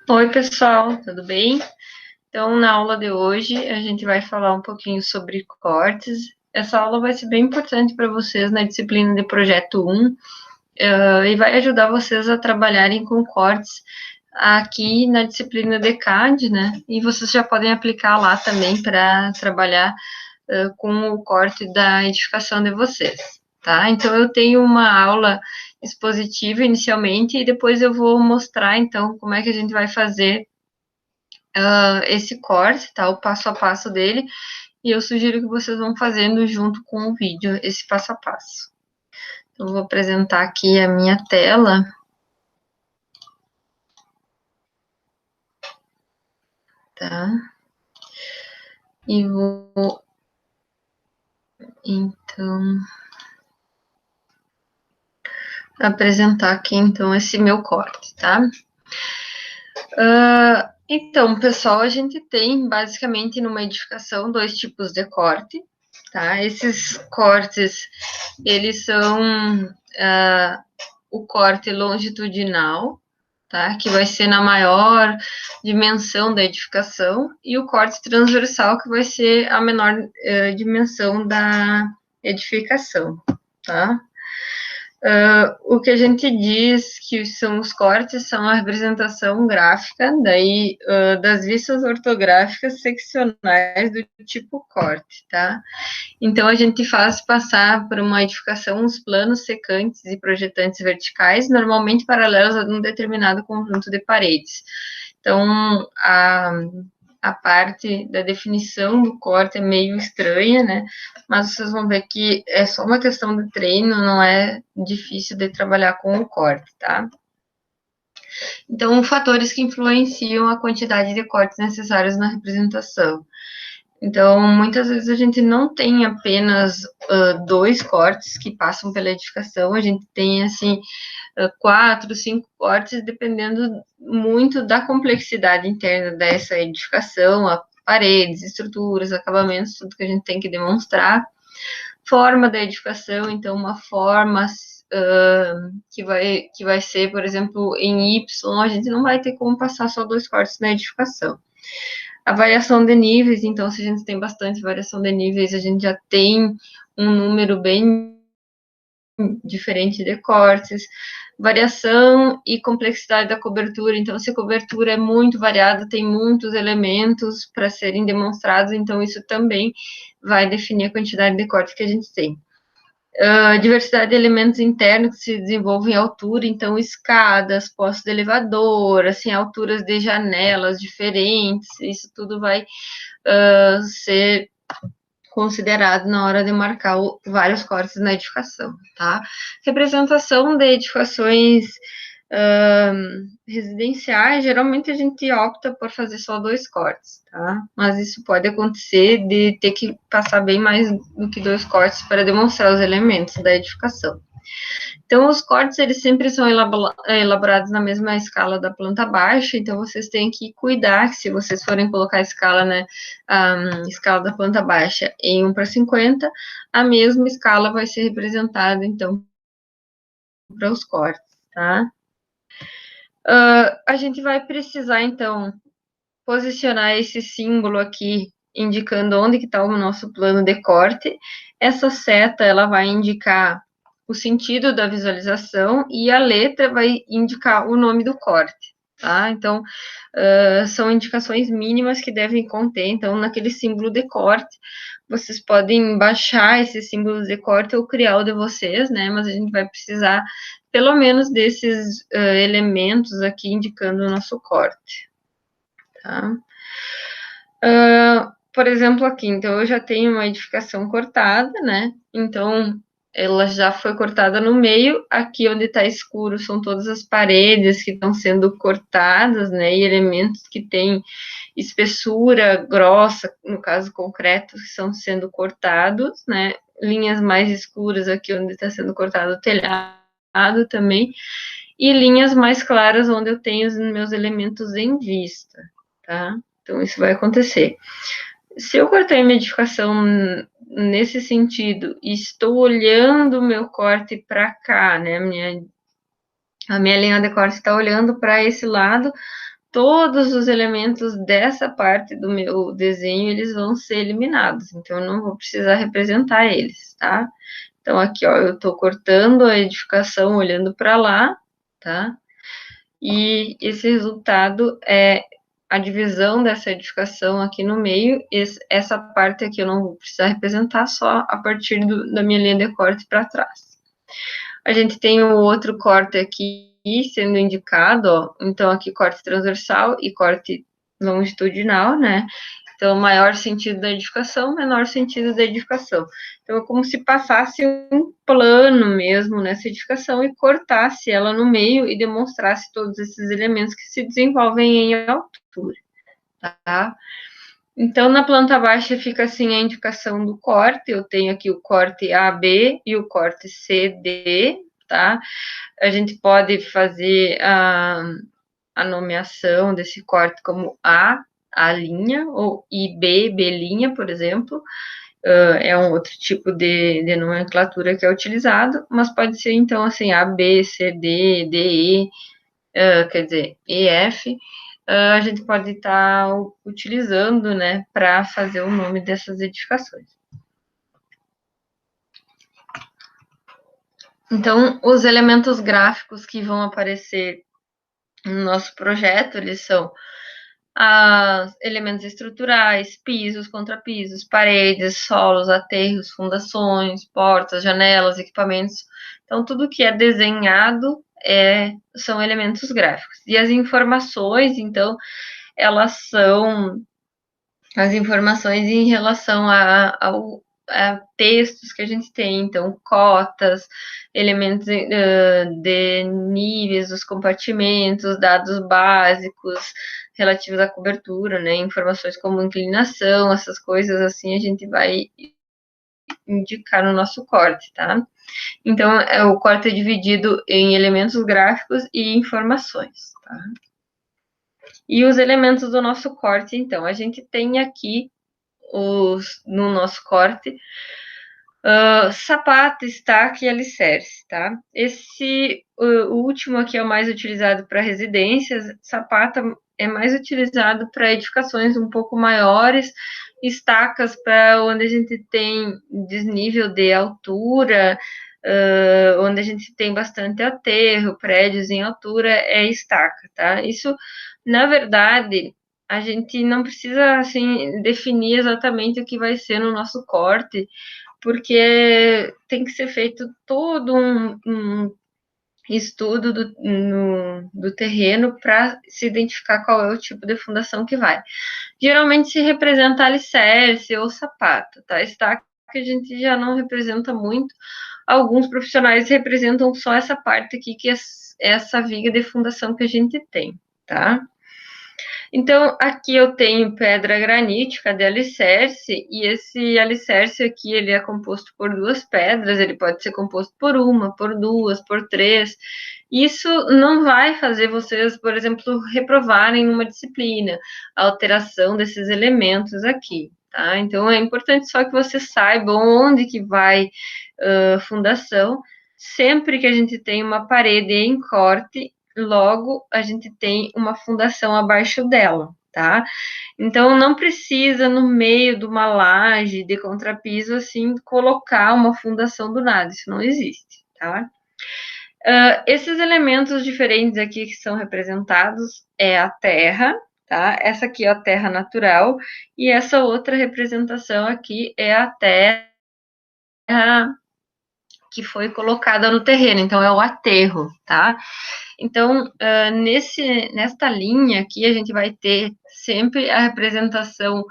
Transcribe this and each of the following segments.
Oi, pessoal, tudo bem? Então, na aula de hoje, a gente vai falar um pouquinho sobre cortes. Essa aula vai ser bem importante para vocês na disciplina de Projeto 1, e vai ajudar vocês a trabalharem com cortes aqui na disciplina de CAD, né? E vocês já podem aplicar lá também para trabalhar com o corte da edificação de vocês, tá? Então, eu tenho uma aula expositiva inicialmente e depois eu vou mostrar, então, como é que a gente vai fazer esse corte, tá? O passo a passo dele, e eu sugiro que vocês vão fazendo junto com o vídeo esse passo a passo. Então, vou apresentar aqui a minha tela, tá? E vou, então, apresentar aqui, então, esse meu corte, tá? Então, pessoal, a gente tem, basicamente, numa edificação, dois tipos de corte, tá? Esses cortes, eles são o corte longitudinal, tá? Que vai ser na maior dimensão da edificação, e o corte transversal, que vai ser a menor dimensão da edificação, tá? O que a gente diz que são os cortes são a representação gráfica daí das vistas ortográficas seccionais do tipo corte, tá? Então a gente faz passar por uma edificação os planos secantes e projetantes verticais, normalmente paralelos a um determinado conjunto de paredes. Então a parte da definição do corte é meio estranha, né? Mas vocês vão ver que é só uma questão de treino, não é difícil de trabalhar com o corte, tá? Então, fatores que influenciam a quantidade de cortes necessários na representação. Então, muitas vezes a gente não tem apenas dois cortes que passam pela edificação, a gente tem, assim, quatro, cinco cortes, dependendo muito da complexidade interna dessa edificação, a paredes, estruturas, acabamentos, tudo que a gente tem que demonstrar. Forma da edificação, então, uma forma que vai ser, por exemplo, em Y, a gente não vai ter como passar só dois cortes na edificação. A variação de níveis, então, se a gente tem bastante variação de níveis, a gente já tem um número bem diferente de cortes, variação e complexidade da cobertura. Então, se a cobertura é muito variada, tem muitos elementos para serem demonstrados, então isso também vai definir a quantidade de cortes que a gente tem. Diversidade de elementos internos que se desenvolvem em altura, então escadas, postos de elevador, assim, alturas de janelas diferentes, isso tudo vai ser considerado na hora de marcar vários cortes na edificação, tá? Representação de edificações residenciais, geralmente a gente opta por fazer só dois cortes, tá? Mas isso pode acontecer de ter que passar bem mais do que dois cortes para demonstrar os elementos da edificação. Então, os cortes, eles sempre são elaborados na mesma escala da planta baixa, então vocês têm que cuidar que se vocês forem colocar a escala, né, a escala da planta baixa em 1:50, a mesma escala vai ser representada, então, para os cortes, tá? A gente vai precisar, então, posicionar esse símbolo aqui, indicando onde que está o nosso plano de corte. Essa seta, ela vai indicar o sentido da visualização e a letra vai indicar o nome do corte, tá? Então, são indicações mínimas que devem conter, então, naquele símbolo de corte, vocês podem baixar esses símbolos de corte ou criar o de vocês, né? Mas a gente vai precisar, pelo menos, desses elementos aqui indicando o nosso corte, tá? Por exemplo, aqui, então eu já tenho uma edificação cortada, né? Então ela já foi cortada no meio. Aqui onde está escuro são todas as paredes que estão sendo cortadas, né? E elementos que têm espessura grossa, no caso concreto, que estão sendo cortados, né? Linhas mais escuras aqui onde está sendo cortado o telhado também. E linhas mais claras onde eu tenho os meus elementos em vista, tá? Então, isso vai acontecer. Se eu cortar minha edificação nesse sentido e estou olhando o meu corte para cá, né? A minha linha de corte está olhando para esse lado, todos os elementos dessa parte do meu desenho, eles vão ser eliminados, então eu não vou precisar representar eles, tá? Então, aqui, ó, eu tô cortando a edificação olhando para lá, tá? E esse resultado é a divisão dessa edificação aqui no meio, essa parte aqui eu não vou precisar representar, só a partir da minha linha de corte para trás. A gente tem o outro corte aqui sendo indicado, ó, então aqui corte transversal e corte longitudinal, né? Então, maior sentido da edificação, menor sentido da edificação. Então, é como se passasse um plano mesmo nessa edificação e cortasse ela no meio e demonstrasse todos esses elementos que se desenvolvem em altura, tá? Então, na planta baixa fica assim a indicação do corte. Eu tenho aqui o corte AB e o corte CD, tá? A gente pode fazer a nomeação desse corte como A linha, ou IB, B linha, por exemplo. É um outro tipo de nomenclatura que é utilizado, mas pode ser, então, assim, A, B, C, D, D, E, quer dizer, E, F, a gente pode estar utilizando, né, para fazer o nome dessas edificações. Então, os elementos gráficos que vão aparecer no nosso projeto, eles são elementos estruturais, pisos, contrapisos, paredes, solos, aterros, fundações, portas, janelas, equipamentos. Então, tudo que é desenhado são elementos gráficos. E as informações, então, elas são as informações em relação a textos que a gente tem, então, cotas, elementos de níveis dos compartimentos, dados básicos relativos à cobertura, né, informações como inclinação, essas coisas assim, a gente vai indicar no nosso corte, tá? Então, o corte é dividido em elementos gráficos e informações, tá? E os elementos do nosso corte, então, a gente tem aqui no nosso corte sapato, estaque e alicerce, tá? O último aqui é o mais utilizado para residências, sapato é mais utilizado para edificações um pouco maiores, estacas para onde a gente tem desnível de altura, onde a gente tem bastante aterro, prédios em altura, é estaca, tá? Isso, na verdade, a gente não precisa, assim, definir exatamente o que vai ser no nosso corte, porque tem que ser feito todo um estudo do terreno para se identificar qual é o tipo de fundação que vai. Geralmente se representa alicerce ou sapato, tá? Estaca que a gente já não representa muito. Alguns profissionais representam só essa parte aqui, que é essa viga de fundação que a gente tem, tá? Então, aqui eu tenho pedra granítica de alicerce, e esse alicerce aqui, ele é composto por duas pedras, ele pode ser composto por uma, por duas, por três. Isso não vai fazer vocês, por exemplo, reprovarem numa disciplina, a alteração desses elementos aqui, tá? Então, é importante só que vocês saibam onde que vai fundação. Sempre que a gente tem uma parede em corte, logo a gente tem uma fundação abaixo dela, tá? Então, não precisa, no meio de uma laje de contrapiso, assim, colocar uma fundação do nada, isso não existe, tá? Esses elementos diferentes aqui que são representados é a terra, tá? Essa aqui é a terra natural, e essa outra representação aqui é a terra que foi colocada no terreno, então é o aterro, tá? Então, nesta linha aqui, a gente vai ter sempre a representação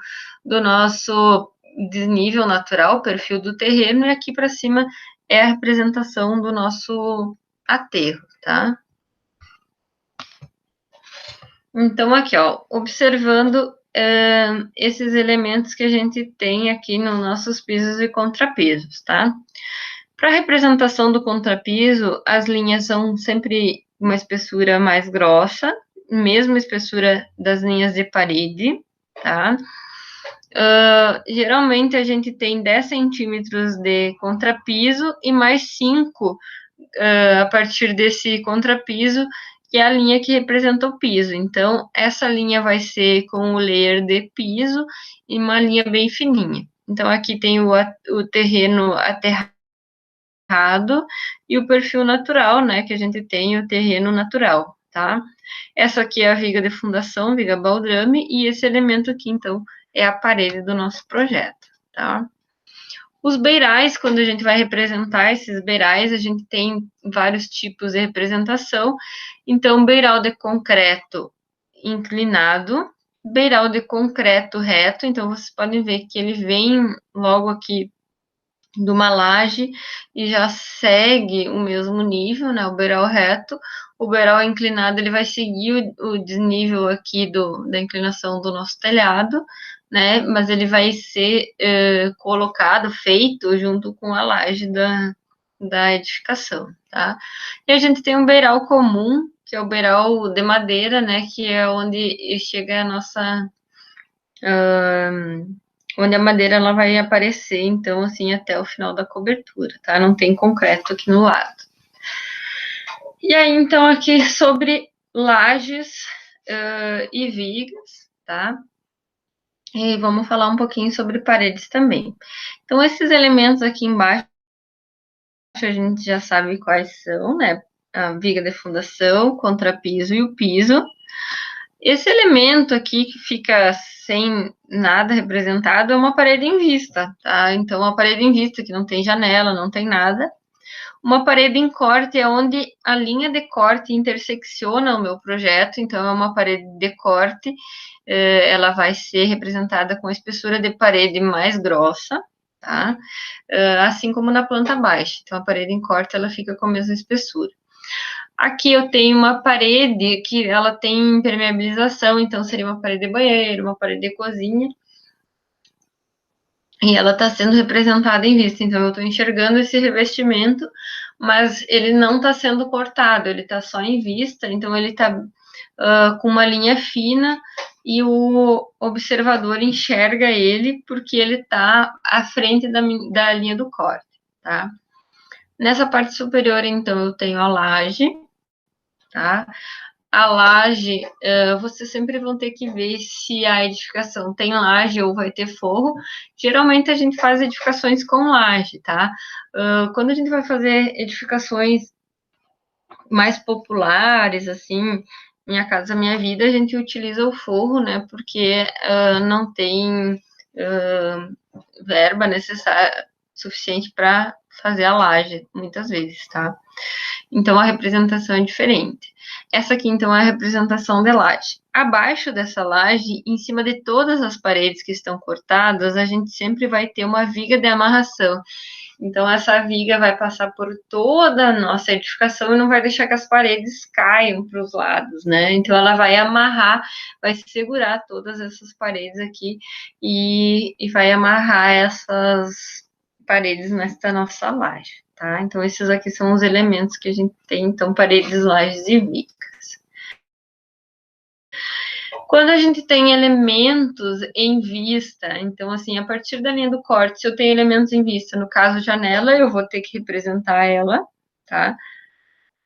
do nosso desnível natural, perfil do terreno, e aqui para cima é a representação do nosso aterro, tá? Então, aqui, ó, observando esses elementos que a gente tem aqui nos nossos pisos e contrapisos, tá? Para a representação do contrapiso, as linhas são sempre uma espessura mais grossa, mesma espessura das linhas de parede, tá? Geralmente a gente tem 10 centímetros de contrapiso e mais 5 a partir desse contrapiso, que é a linha que representa o piso. Então, essa linha vai ser com o layer de piso e uma linha bem fininha. Então, aqui tem o terreno aterrado e o perfil natural, né, que a gente tem o terreno natural, tá? Essa aqui é a viga de fundação, viga baldrame, e esse elemento aqui, então, é a parede do nosso projeto, tá? Os beirais, quando a gente vai representar esses beirais, a gente tem vários tipos de representação. Então, beiral de concreto inclinado, beiral de concreto reto. Então, vocês podem ver que ele vem logo aqui de uma laje e já segue o mesmo nível, né? O beiral reto. O beiral inclinado, ele vai seguir o desnível aqui da inclinação do nosso telhado, né? Mas ele vai ser colocado, feito junto com a laje da edificação, tá? E a gente tem um beiral comum, que é o beiral de madeira, né? Que é onde chega a nossa... onde a madeira ela vai aparecer, então, assim, até o final da cobertura, tá? Não tem concreto aqui no lado. E aí, então, aqui sobre lajes e vigas, tá? E vamos falar um pouquinho sobre paredes também. Então, esses elementos aqui embaixo, a gente já sabe quais são, né? A viga de fundação, contrapiso e o piso. Esse elemento aqui que fica sem nada representado é uma parede em vista, tá? Então, uma parede em vista que não tem janela, não tem nada. Uma parede em corte é onde a linha de corte intersecciona o meu projeto, então é uma parede de corte, ela vai ser representada com a espessura de parede mais grossa, tá? Assim como na planta baixa. Então, a parede em corte, ela fica com a mesma espessura. Aqui eu tenho uma parede que ela tem impermeabilização, então seria uma parede de banheiro, uma parede de cozinha. E ela está sendo representada em vista, então eu estou enxergando esse revestimento, mas ele não está sendo cortado, ele está só em vista, então ele está com uma linha fina e o observador enxerga ele porque ele está à frente da linha do corte, tá? Nessa parte superior, então, eu tenho a laje, tá? A laje, vocês sempre vão ter que ver se a edificação tem laje ou vai ter forro. Geralmente a gente faz edificações com laje, tá? Quando a gente vai fazer edificações mais populares, assim, Minha Casa Minha Vida, a gente utiliza o forro, né? Porque não tem verba necessária suficiente para fazer a laje, muitas vezes, tá? Então, a representação é diferente. Essa aqui, então, é a representação de laje. Abaixo dessa laje, em cima de todas as paredes que estão cortadas, a gente sempre vai ter uma viga de amarração. Então, essa viga vai passar por toda a nossa edificação e não vai deixar que as paredes caiam para os lados, né? Então, ela vai amarrar, vai segurar todas essas paredes aqui e vai amarrar essas paredes nesta nossa laje, tá? Então, esses aqui são os elementos que a gente tem, então, paredes, lajes e vigas. Quando a gente tem elementos em vista, então, assim, a partir da linha do corte, se eu tenho elementos em vista, no caso, janela, eu vou ter que representar ela, tá?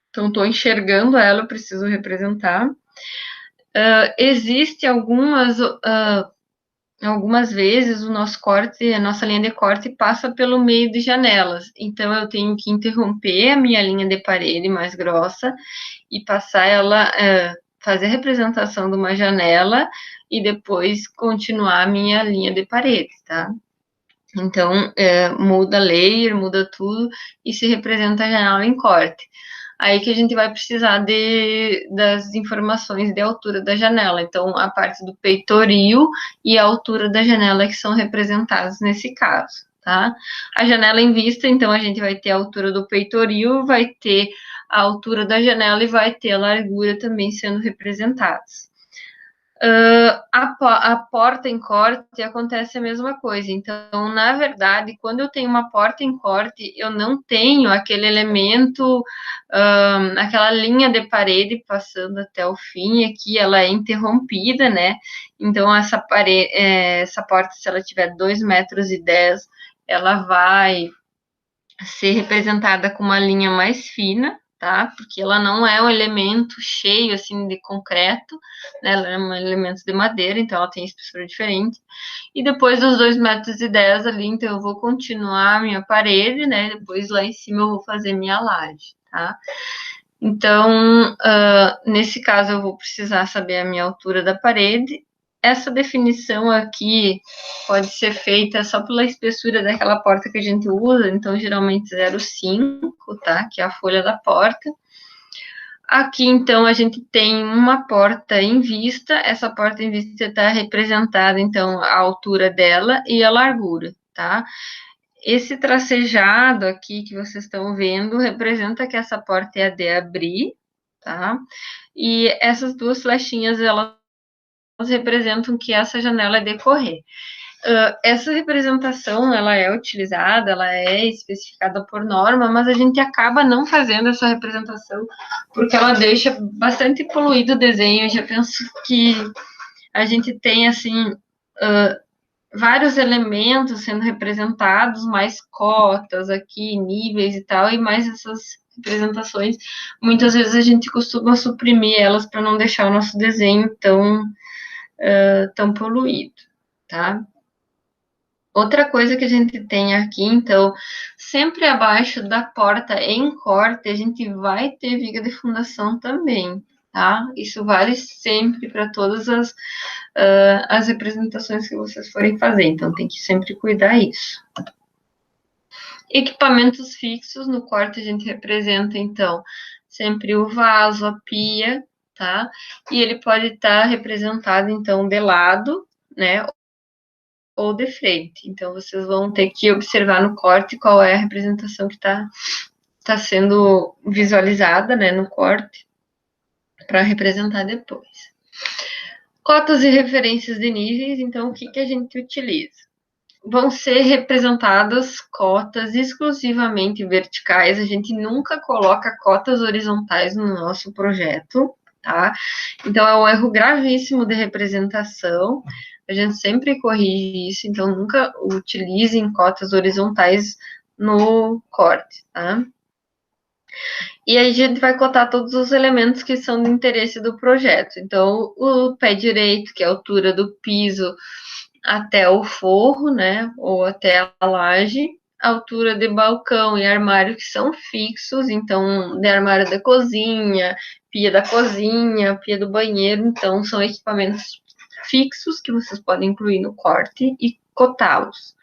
Então, estou enxergando ela, eu preciso representar. Existe algumas vezes o nosso corte, a nossa linha de corte passa pelo meio de janelas. Então, eu tenho que interromper a minha linha de parede mais grossa e passar ela, fazer a representação de uma janela e depois continuar a minha linha de parede, tá? Então, muda layer, muda tudo e se representa a janela em corte. Aí que a gente vai precisar das informações de altura da janela. Então, a parte do peitoril e a altura da janela que são representados nesse caso, tá? A janela em vista, então, a gente vai ter a altura do peitoril, vai ter a altura da janela e vai ter a largura também sendo representados. A porta em corte acontece a mesma coisa. Então, na verdade, quando eu tenho uma porta em corte, eu não tenho aquele elemento, aquela linha de parede passando até o fim, aqui ela é interrompida, né? Então, essa porta, se ela tiver 2,10 metros, ela vai ser representada com uma linha mais fina, tá? Porque ela não é um elemento cheio, assim, de concreto, né? Ela é um elemento de madeira, então ela tem espessura diferente. E depois dos 2,10 m ali, então eu vou continuar a minha parede, né? Depois lá em cima eu vou fazer minha laje, tá? Então, nesse caso, eu vou precisar saber a minha altura da parede. Essa definição aqui pode ser feita só pela espessura daquela porta que a gente usa, então, geralmente 0,5, tá? Que é a folha da porta. Aqui, então, a gente tem uma porta em vista. Essa porta em vista está representada, então, a altura dela e a largura, tá? Esse tracejado aqui que vocês estão vendo representa que essa porta é a de abrir, tá? E essas duas flechinhas, elas representam que essa janela é de correr. Essa representação, ela é utilizada, ela é especificada por norma, mas a gente acaba não fazendo essa representação porque ela deixa bastante poluído o desenho. Eu já penso que a gente tem, assim, vários elementos sendo representados, mais cotas aqui, níveis e tal, e mais essas representações. Muitas vezes a gente costuma suprimir elas para não deixar o nosso desenho tão poluído, tá? Outra coisa que a gente tem aqui, então, sempre abaixo da porta em corte, a gente vai ter viga de fundação também, tá? Isso vale sempre para todas as representações que vocês forem fazer, então tem que sempre cuidar isso. Equipamentos fixos, no corte a gente representa, então, sempre o vaso, a pia, tá? E ele pode estar representado, então, de lado, né? Ou de frente. Então, vocês vão ter que observar no corte qual é a representação que está sendo visualizada, né, no corte, para representar depois. Cotas e referências de níveis, então, o que a gente utiliza? Vão ser representadas cotas exclusivamente verticais, a gente nunca coloca cotas horizontais no nosso projeto, tá? Então, é um erro gravíssimo de representação, a gente sempre corrige isso, então nunca utilizem cotas horizontais no corte, tá? E aí a gente vai cotar todos os elementos que são de interesse do projeto. Então, o pé direito, que é a altura do piso até o forro, né, ou até a laje, a altura de balcão e armário que são fixos, então, de armário da cozinha, pia do banheiro, então, são equipamentos fixos que vocês podem incluir no corte e cotá-los.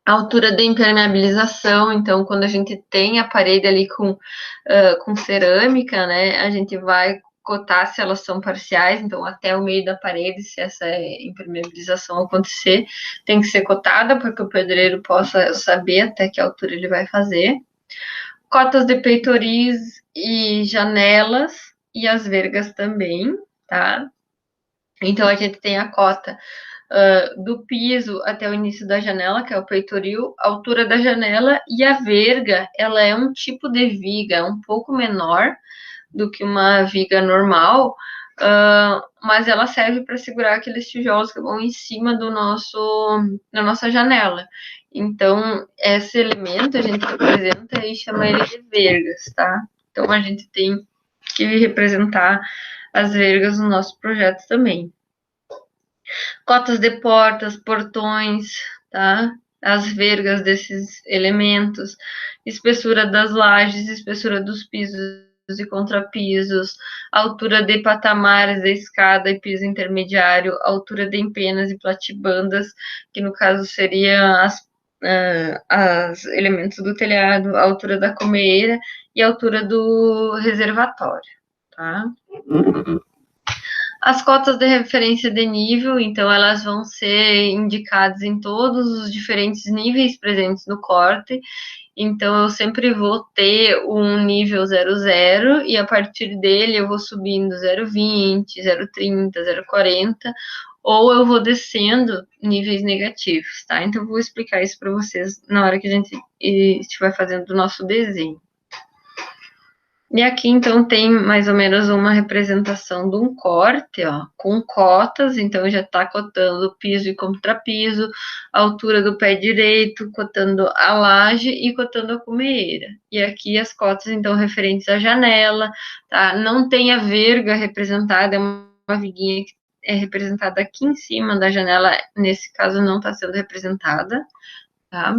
A altura de impermeabilização, então, quando a gente tem a parede ali com cerâmica, né, a gente vai cotar se elas são parciais, então até o meio da parede, se essa impermeabilização acontecer, tem que ser cotada para que o pedreiro possa saber até que altura ele vai fazer. Cotas de peitoris e janelas e as vergas também, tá? Então a gente tem a cota do piso até o início da janela, que é o peitoril, a altura da janela, e a verga, ela é um tipo de viga, um pouco menor do que uma viga normal, mas ela serve para segurar aqueles tijolos que vão em cima da nossa janela. Então, esse elemento a gente representa e chama ele de vergas, tá? Então, a gente tem que representar as vergas no nosso projeto também. Cotas de portas, portões, tá? As vergas desses elementos, espessura das lajes, espessura dos pisos e contrapisos, altura de patamares da escada e piso intermediário, altura de empenas e platibandas, que no caso seria as elementos do telhado, a altura da comeira e a altura do reservatório, tá? As cotas de referência de nível, então, elas vão ser indicadas em todos os diferentes níveis presentes no corte. Então, eu sempre vou ter um nível 00 e a partir dele eu vou subindo 0,20, 0,30, 0,40, ou eu vou descendo níveis negativos, tá? Então, eu vou explicar isso para vocês na hora que a gente estiver fazendo o nosso desenho. E aqui, então, tem mais ou menos uma representação de um corte, ó, com cotas, então já está cotando piso e contrapiso, a altura do pé direito, cotando a laje e cotando a cumeira. E aqui as cotas, então, referentes à janela, tá? Não tem a verga representada, é uma viguinha que é representada aqui em cima da janela, nesse caso não está sendo representada, tá?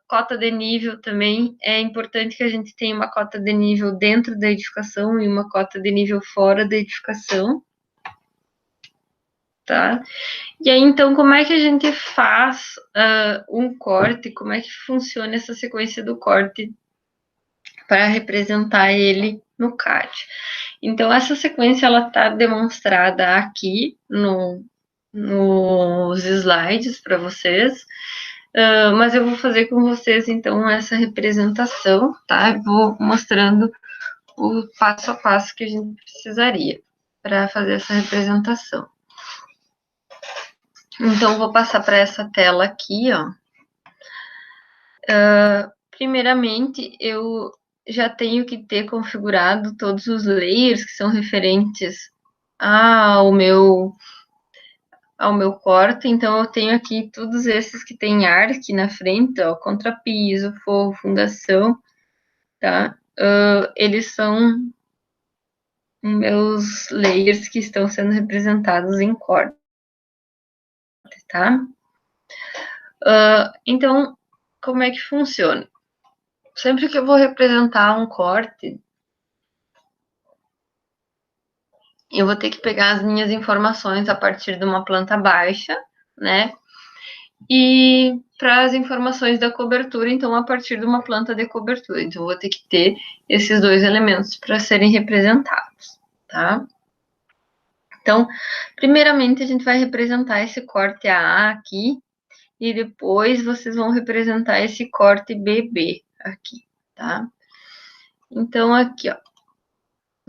Cota de nível também, é importante que a gente tenha uma cota de nível dentro da edificação e uma cota de nível fora da edificação, tá? E aí, então, como é que a gente faz um corte, como é que funciona essa sequência do corte para representar ele no CAD? Então, essa sequência, ela está demonstrada aqui nos slides para vocês, mas eu vou fazer com vocês, então, essa representação, tá? Vou mostrando o passo a passo que a gente precisaria para fazer essa representação. Então, vou passar para essa tela aqui, ó. Primeiramente, eu já tenho que ter configurado todos os layers que são referentes ao meu corte, então eu tenho aqui todos esses que tem arque na frente, ó, contrapiso, forro, fundação, tá? Eles são meus layers que estão sendo representados em corte, tá? Então, como é que funciona? Sempre que eu vou representar um corte, eu vou ter que pegar as minhas informações a partir de uma planta baixa, né? E para as informações da cobertura, então, a partir de uma planta de cobertura. Então, eu vou ter que ter esses dois elementos para serem representados, tá? Então, primeiramente, a gente vai representar esse corte AA aqui, e depois vocês vão representar esse corte BB aqui, tá? Então, aqui, ó,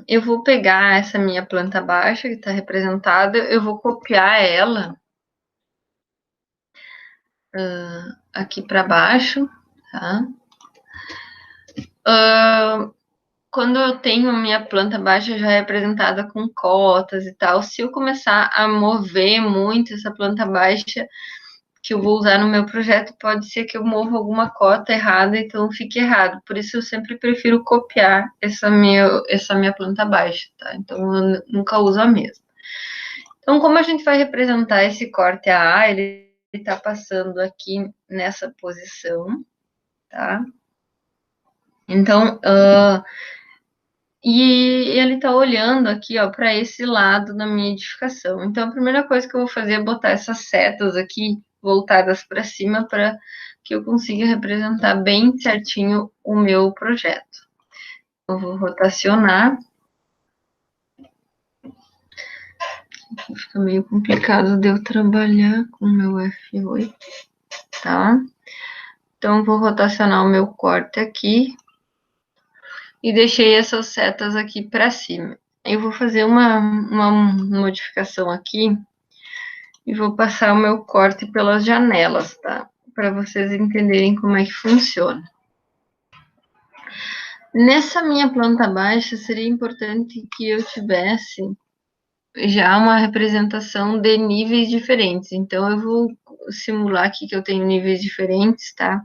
eu vou pegar essa minha planta baixa que está representada, eu vou copiar ela aqui para baixo, tá? Quando eu tenho a minha planta baixa já representada com cotas e tal, se eu começar a mover muito essa planta baixa que eu vou usar no meu projeto, pode ser que eu mova alguma cota errada, então fique errado. Por isso eu sempre prefiro copiar essa minha planta baixa, tá? Então eu nunca uso a mesma. Então, como a gente vai representar esse corte AA, ele está passando aqui nessa posição, tá? Então, e ele está olhando aqui, ó, para esse lado da minha edificação. Então, a primeira coisa que eu vou fazer é botar essas setas aqui voltadas para cima para que eu consiga representar bem certinho o meu projeto. Eu vou rotacionar. Fica meio complicado de eu trabalhar com o meu F8, tá? Então, vou rotacionar o meu corte aqui e deixei essas setas aqui para cima. Eu vou fazer uma modificação aqui e vou passar o meu corte pelas janelas, tá? Para vocês entenderem como é que funciona. Nessa minha planta baixa, seria importante que eu tivesse já uma representação de níveis diferentes. Então, eu vou simular aqui que eu tenho níveis diferentes, tá?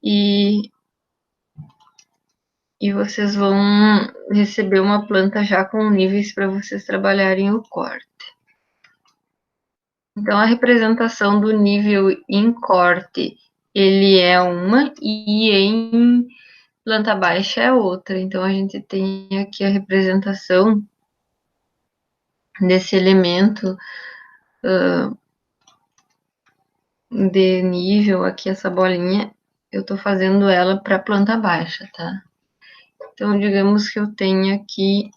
E vocês vão receber uma planta já com níveis para vocês trabalharem o corte. Então, a representação do nível em corte, ele é uma, e em planta baixa é outra. Então, a gente tem aqui a representação desse elemento de nível, aqui essa bolinha, eu tô fazendo ela para planta baixa, tá? Então, digamos que eu tenho aqui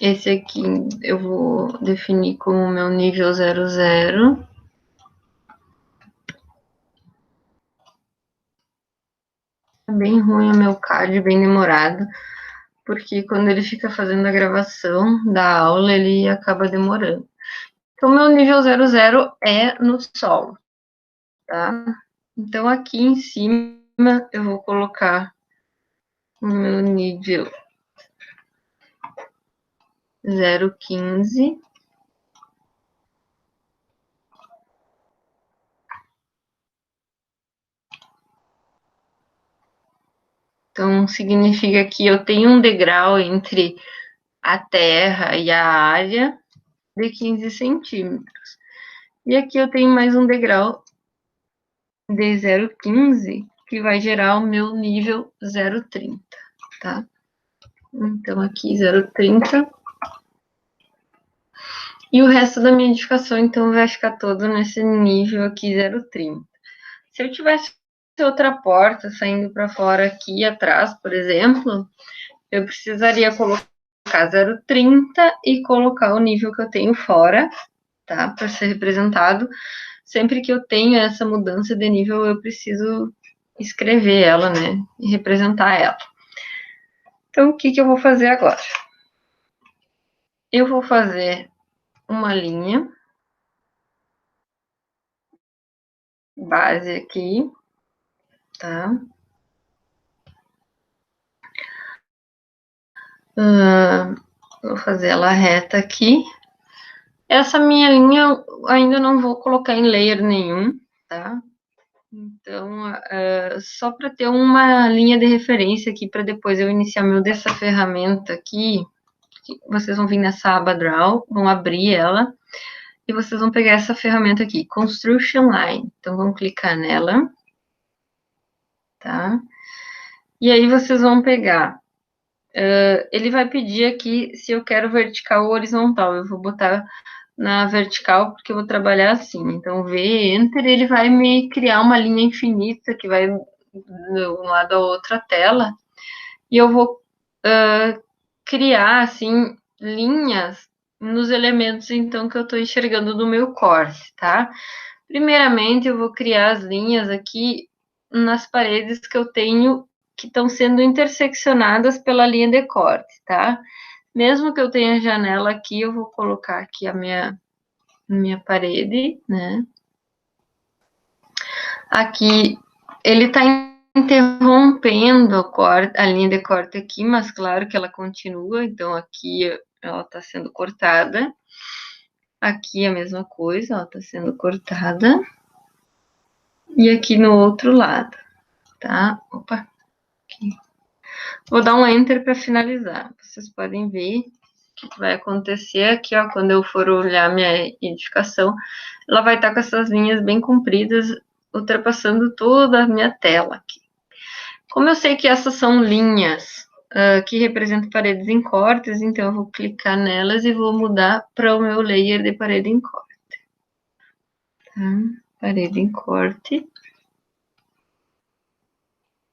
esse aqui, eu vou definir como meu nível 00. É bem ruim o meu CAD, bem demorado, porque quando ele fica fazendo a gravação da aula, ele acaba demorando. Então, meu nível 00 é no solo, tá? Então, aqui em cima, eu vou colocar o meu nível 0,15. Então, significa que eu tenho um degrau entre a terra e a área de 15 centímetros. E aqui eu tenho mais um degrau de 0,15, que vai gerar o meu nível 0,30, tá? Então, aqui 0,30. E o resto da minha edificação, então, vai ficar todo nesse nível aqui, 0,30. Se eu tivesse outra porta saindo para fora aqui atrás, por exemplo, eu precisaria colocar 0,30 e colocar o nível que eu tenho fora, tá? Para ser representado. Sempre que eu tenho essa mudança de nível, eu preciso escrever ela, né? E representar ela. Então, o que eu vou fazer agora? Eu vou fazer uma linha base aqui, tá? Vou fazer ela reta aqui. Essa minha linha eu ainda não vou colocar em layer nenhum, tá? Então, só para ter uma linha de referência aqui para depois eu iniciar meu dessa ferramenta aqui, vocês vão vir nessa aba Draw, vão abrir ela e vocês vão pegar essa ferramenta aqui, Construction Line. Então, vamos clicar nela, tá? E aí vocês vão pegar. Ele vai pedir aqui se eu quero vertical ou horizontal. Eu vou botar na vertical porque eu vou trabalhar assim. Então, V, Enter, ele vai me criar uma linha infinita que vai de um lado a outra tela. E eu vou criar, assim, linhas nos elementos, então, que eu estou enxergando do meu corte, tá? Primeiramente, eu vou criar as linhas aqui nas paredes que eu tenho, que estão sendo interseccionadas pela linha de corte, tá? Mesmo que eu tenha janela aqui, eu vou colocar aqui a minha parede, né? Aqui, ele está interrompendo a linha de corte aqui, mas claro que ela continua, então aqui ela está sendo cortada. Aqui a mesma coisa, ela está sendo cortada. E aqui no outro lado, tá? Opa, aqui. Vou dar um Enter para finalizar. Vocês podem ver o que vai acontecer aqui, ó, quando eu for olhar minha edificação, ela vai estar com essas linhas bem compridas, ultrapassando toda a minha tela aqui. Como eu sei que essas são linhas que representam paredes em cortes, então eu vou clicar nelas e vou mudar para o meu layer de parede em corte. Tá? Parede em corte.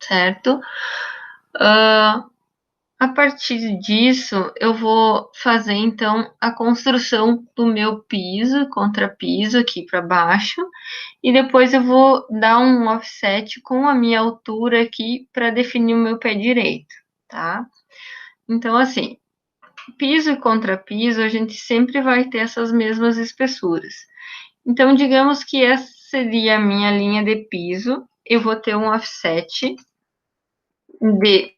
Certo? A partir disso, eu vou fazer, então, a construção do meu piso, contrapiso aqui para baixo, e depois eu vou dar um offset com a minha altura aqui para definir o meu pé direito, tá? Então, assim, piso e contrapiso, a gente sempre vai ter essas mesmas espessuras. Então, digamos que essa seria a minha linha de piso, eu vou ter um offset de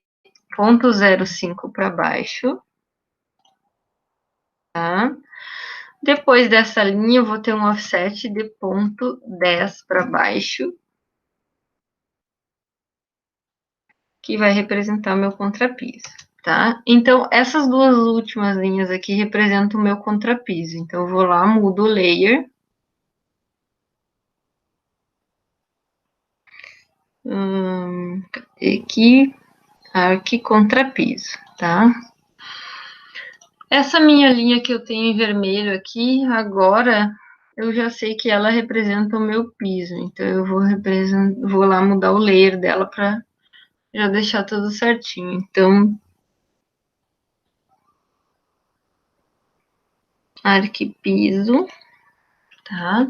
0,05 para baixo, tá? Depois dessa linha, eu vou ter um offset de 0,10 para baixo, que vai representar o meu contrapiso, tá? Então, essas duas últimas linhas aqui representam o meu contrapiso. Então, eu vou lá, mudo o layer. Aqui, arque contrapiso, tá? Essa minha linha que eu tenho em vermelho aqui, agora eu já sei que ela representa o meu piso. Então, eu vou lá mudar o layer dela para já deixar tudo certinho. Então, arquipiso, tá?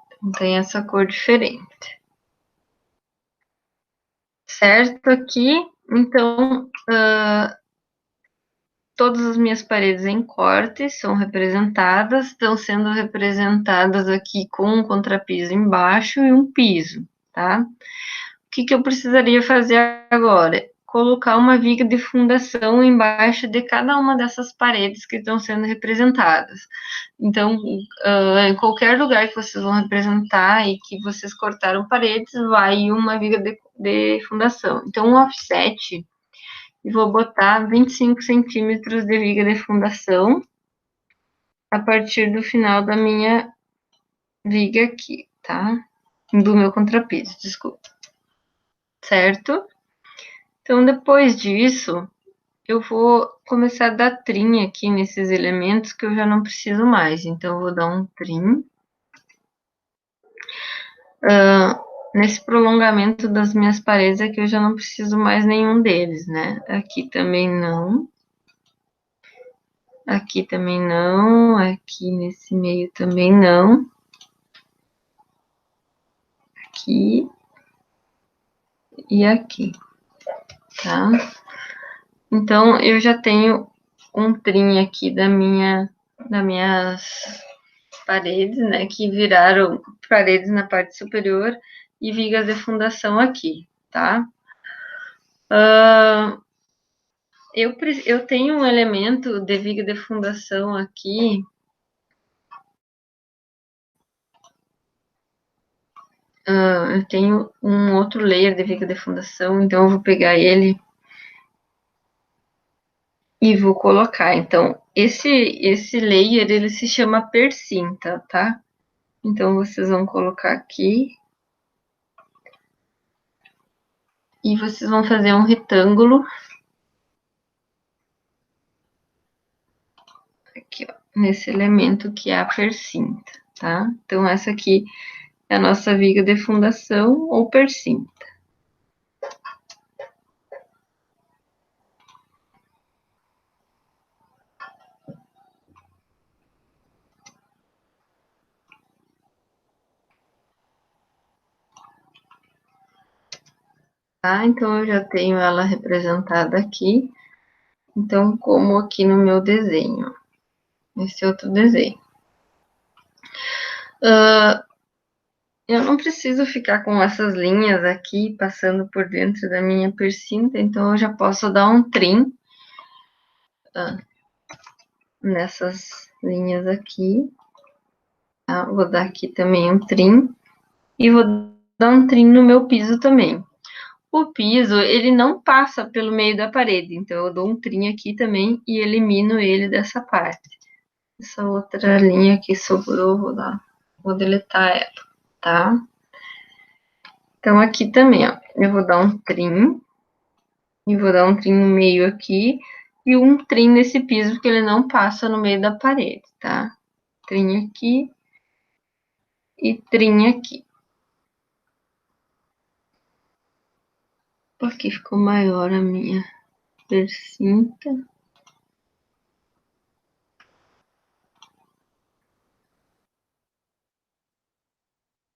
Então, tem essa cor diferente. Certo aqui, então, todas as minhas paredes em corte são representadas, estão sendo representadas aqui com um contrapiso embaixo e um piso, tá? O que eu precisaria fazer agora? Colocar uma viga de fundação embaixo de cada uma dessas paredes que estão sendo representadas. Então, em qualquer lugar que vocês vão representar e que vocês cortaram paredes, vai uma viga de fundação. Então, um offset, e vou botar 25 centímetros de viga de fundação a partir do final da minha viga aqui, tá? Do meu contrapiso, desculpa. Certo? Então, depois disso, eu vou começar a dar trim aqui nesses elementos que eu já não preciso mais. Então, eu vou dar um trim. Nesse prolongamento das minhas paredes aqui, eu já não preciso mais nenhum deles, né? Aqui também não. Aqui também não. Aqui nesse meio também não. Aqui. E aqui. Tá? Então, eu já tenho um trim aqui das minhas paredes, né, que viraram paredes na parte superior e vigas de fundação aqui, tá? Eu tenho um elemento de viga de fundação aqui, eu tenho um outro layer de viga de fundação, então eu vou pegar ele e vou colocar. Então, esse layer, ele se chama persinta, tá? Então, vocês vão colocar aqui. E vocês vão fazer um retângulo. Aqui, ó, nesse elemento que é a persinta, tá? Então, essa aqui é a nossa viga de fundação ou persinta. Tá? Então, eu já tenho ela representada aqui. Então, como aqui no meu desenho, esse outro desenho. Eu não preciso ficar com essas linhas aqui passando por dentro da minha persinta, então eu já posso dar um trim nessas linhas aqui. Tá? Vou dar aqui também um trim e vou dar um trim no meu piso também. O piso, ele não passa pelo meio da parede, então eu dou um trim aqui também e elimino ele dessa parte. Essa outra linha que sobrou, vou deletar ela, tá? Então, aqui também, ó, eu vou dar um trim, e vou dar um trim no meio aqui, e um trim nesse piso, porque ele não passa no meio da parede, tá? Trim aqui, e trim aqui. Aqui ficou maior a minha persinta.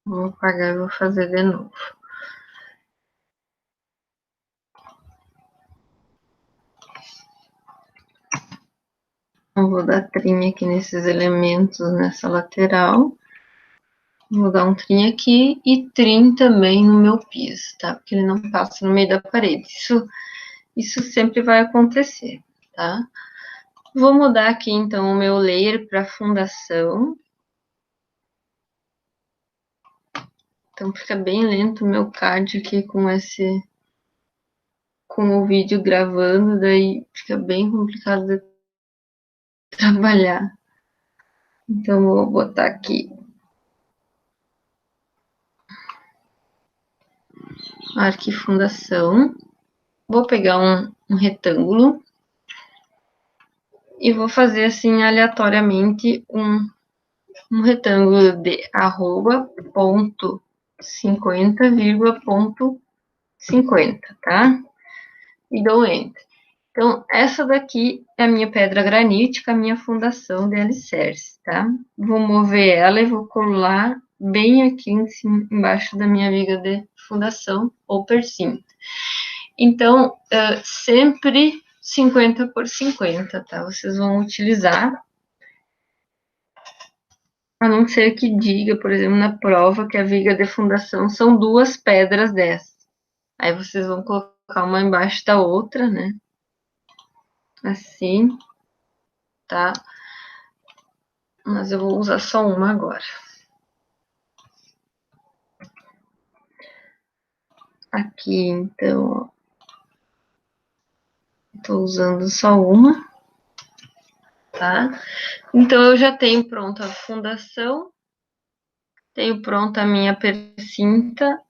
Vou apagar e vou fazer de novo. Eu vou dar trim aqui nesses elementos, nessa lateral. Vou dar um trim aqui e trim também no meu piso, tá? Porque ele não passa no meio da parede. Isso sempre vai acontecer, tá? Vou mudar aqui, então, o meu layer para fundação. Então, fica bem lento o meu card aqui com o vídeo gravando, daí fica bem complicado de trabalhar. Então, vou botar aqui arquifundação. Vou pegar um retângulo e vou fazer assim aleatoriamente um retângulo de arroba ponto 50, ponto 50, tá? E dou Enter. Então, essa daqui é a minha pedra granítica, a minha fundação de alicerce, tá? Vou mover ela e vou colar bem aqui em cima, embaixo da minha viga de fundação ou persinta. Então, sempre 50 por 50, tá? Vocês vão utilizar, a não ser que diga, por exemplo, na prova, que a viga de fundação são 2 pedras dessas. Aí vocês vão colocar uma embaixo da outra, né? Assim, tá? Mas eu vou usar só uma agora. Aqui, então, tô usando só uma, tá? Então, eu já tenho pronta a fundação, tenho pronta a minha percinta,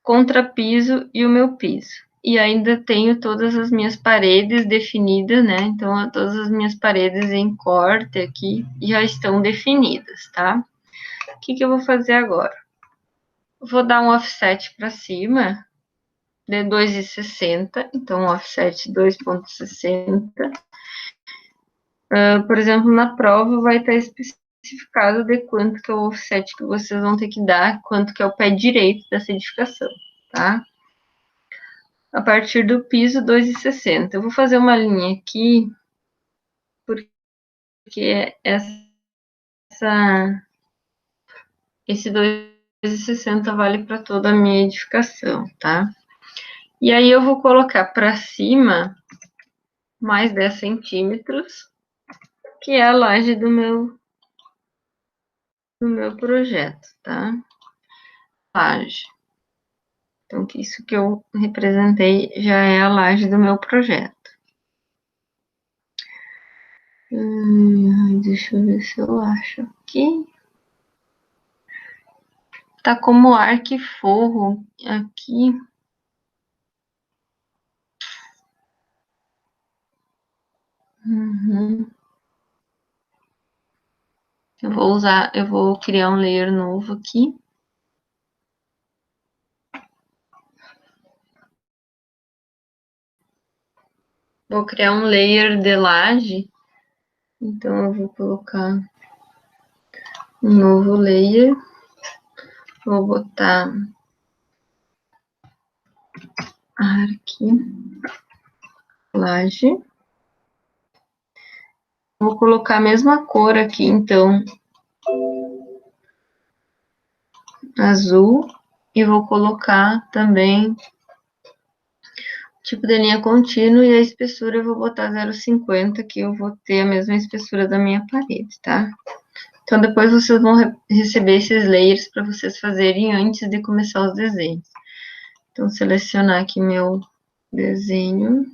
contrapiso e o meu piso. E ainda tenho todas as minhas paredes definidas, né? Então, todas as minhas paredes em corte aqui já estão definidas, tá? O que eu vou fazer agora? Vou dar um offset para cima de 2,60, então offset 2,60. Por exemplo, na prova vai estar especificado de quanto que é o offset que vocês vão ter que dar, quanto que é o pé direito dessa edificação, tá? A partir do piso 2,60. Eu vou fazer uma linha aqui, porque esse 2,60 vale para toda a minha edificação, tá? E aí eu vou colocar para cima mais 10 centímetros, que é a laje do meu projeto, tá? Laje. Então, isso que eu representei já é a laje do meu projeto. Deixa eu ver se eu acho aqui. Tá como arco e forro aqui. Eu vou criar um layer novo aqui. Vou criar um layer de laje. Então, eu vou colocar um novo layer. Vou botar aqui, laje. Vou colocar a mesma cor aqui, então, azul. E vou colocar também tipo de linha contínua e a espessura eu vou botar 0,50, que eu vou ter a mesma espessura da minha parede, tá? Então, depois vocês vão receber esses layers para vocês fazerem antes de começar os desenhos. Então, selecionar aqui meu desenho.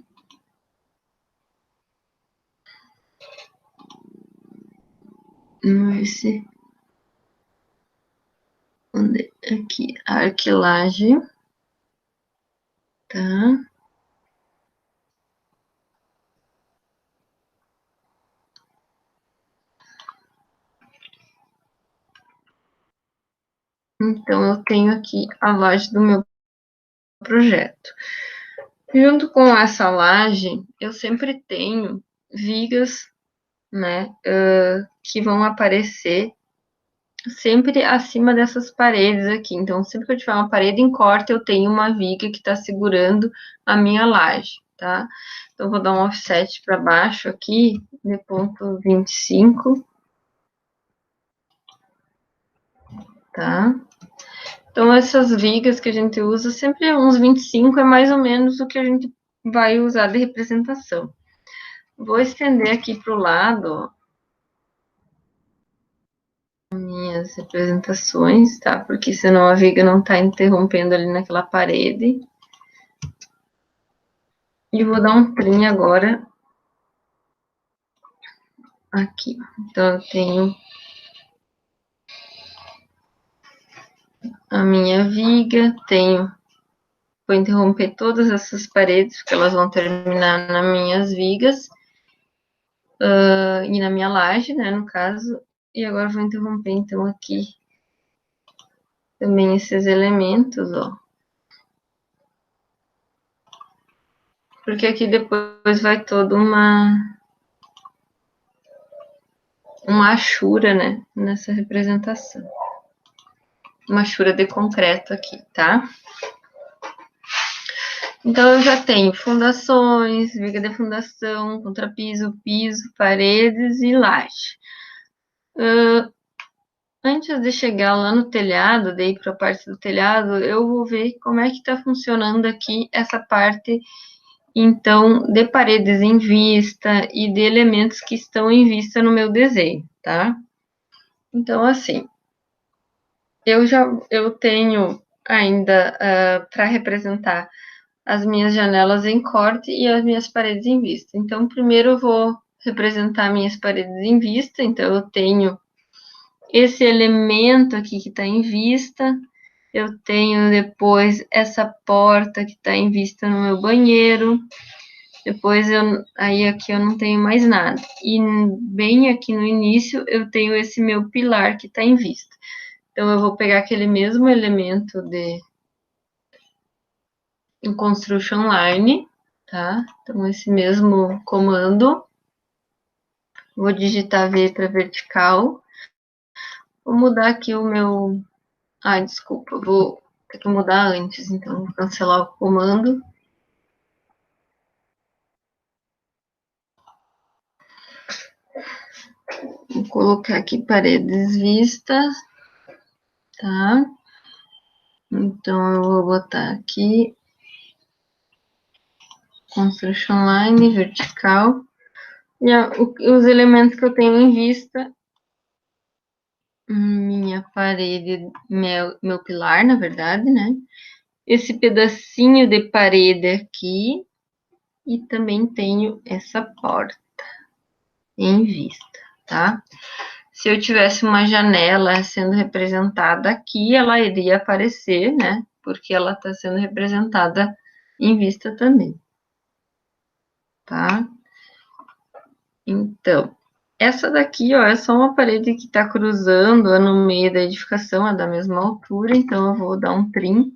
Esse. Aqui, arquilagem. Tá? Então, eu tenho aqui a laje do meu projeto. Junto com essa laje, eu sempre tenho vigas, né, que vão aparecer sempre acima dessas paredes aqui. Então, sempre que eu tiver uma parede em corte, eu tenho uma viga que está segurando a minha laje, tá? Então, vou dar um offset para baixo aqui, de ponto 25, tá? Então, essas vigas que a gente usa, sempre uns 25 é mais ou menos o que a gente vai usar de representação. Vou estender aqui para o lado, ó, minhas representações, tá? Porque senão a viga não tá interrompendo ali naquela parede. E vou dar um trim agora aqui. Então, eu tenho a minha viga, vou interromper todas essas paredes, porque elas vão terminar nas minhas vigas, e na minha laje, né, no caso. E agora vou interromper, então, aqui também esses elementos, ó. Porque aqui depois vai toda uma achura, né, nessa representação. Uma achura de concreto aqui, tá? Então, eu já tenho fundações, viga de fundação, contrapiso, piso, paredes e laje. Antes de chegar lá no telhado, daí para a parte do telhado, eu vou ver como é que está funcionando aqui essa parte, então, de paredes em vista e de elementos que estão em vista no meu desenho, tá? Então, assim, eu tenho ainda para representar as minhas janelas em corte e as minhas paredes em vista. Então, primeiro eu vou representar minhas paredes em vista, então eu tenho esse elemento aqui que está em vista, eu tenho depois essa porta que está em vista no meu banheiro, depois aí aqui eu não tenho mais nada. E bem aqui no início eu tenho esse meu pilar que está em vista. Então eu vou pegar aquele mesmo elemento de em construction line, tá? Então esse mesmo comando, vou digitar V para vertical, vou mudar aqui o meu, desculpa, vou ter que mudar antes, então vou cancelar o comando. Vou colocar aqui paredes vistas, tá? Então eu vou botar aqui construction line vertical e os elementos que eu tenho em vista, minha parede, meu pilar, na verdade, né? Esse pedacinho de parede aqui e também tenho essa porta em vista, tá? Se eu tivesse uma janela sendo representada aqui, ela iria aparecer, né? Porque ela está sendo representada em vista também, tá? Então, essa daqui, ó, é só uma parede que está cruzando no meio da edificação, é da mesma altura, então eu vou dar um trim.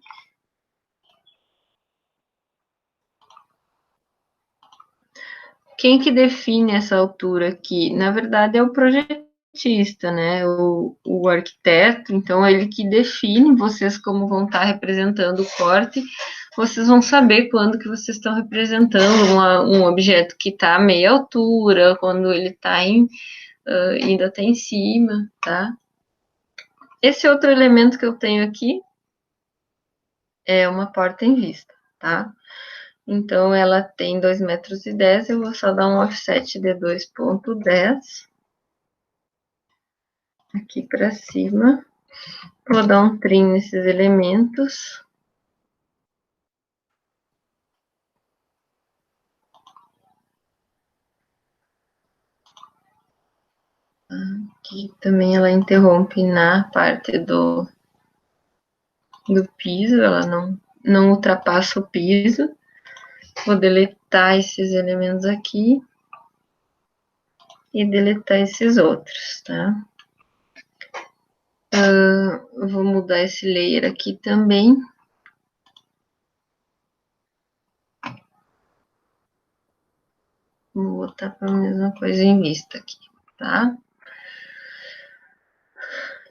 Quem que define essa altura aqui? Na verdade, é o projetista, né? O arquiteto, então ele que define, vocês como vão estar representando o corte, vocês vão saber quando que vocês estão representando um objeto que está a meia altura, quando ele está ainda está em cima, tá? Esse outro elemento que eu tenho aqui é uma porta em vista, tá? Então, ela tem 2,10 m, eu vou só dar um offset de 2,10 aqui para cima. Vou dar um trim nesses elementos. Aqui também ela interrompe na parte do piso, ela não ultrapassa o piso. Vou deletar esses elementos aqui e deletar esses outros, tá? Vou mudar esse layer aqui também. Vou botar para a mesma coisa em vista aqui, tá?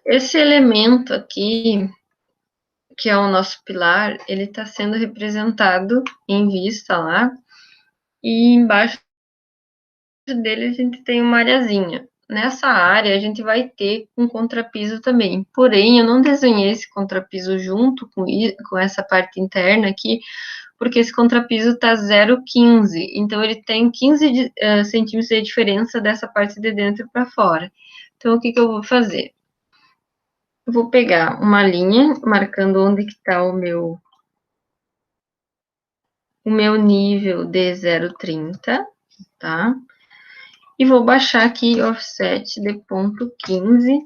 Esse elemento aqui, que é o nosso pilar, ele está sendo representado em vista lá, e embaixo dele a gente tem uma areazinha. Nessa área a gente vai ter um contrapiso também, porém eu não desenhei esse contrapiso junto com essa parte interna aqui, porque esse contrapiso está 0,15, então ele tem 15 centímetros de diferença dessa parte de dentro para fora. Então o que eu vou fazer? Eu vou pegar uma linha marcando onde que está o meu nível de 0,30, tá? E vou baixar aqui offset de 0,15,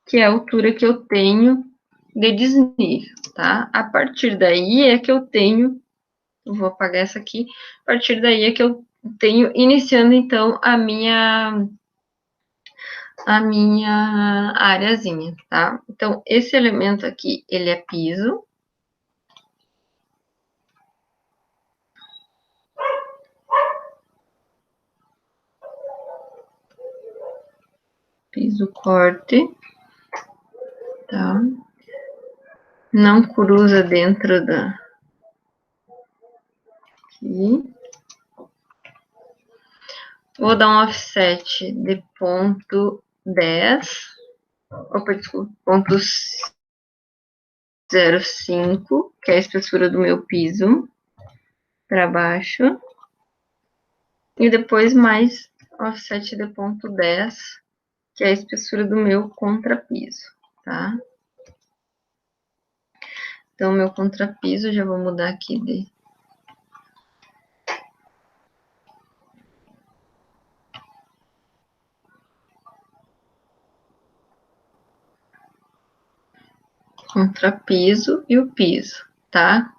que é a altura que eu tenho de desnível, tá? A partir daí é que eu tenho, eu vou apagar essa aqui, a partir daí é que eu tenho, iniciando então a minha areazinha, tá? Então, esse elemento aqui, ele é piso. Piso corte, tá? Não cruza dentro aqui. Vou dar um offset de ponto 10. Opa, desculpa, ponto 0,5, que é a espessura do meu piso, para baixo. E depois mais offset de ponto 10, que é a espessura do meu contrapiso, tá? Então, meu contrapiso, já vou mudar aqui de... contrapiso e o piso, tá?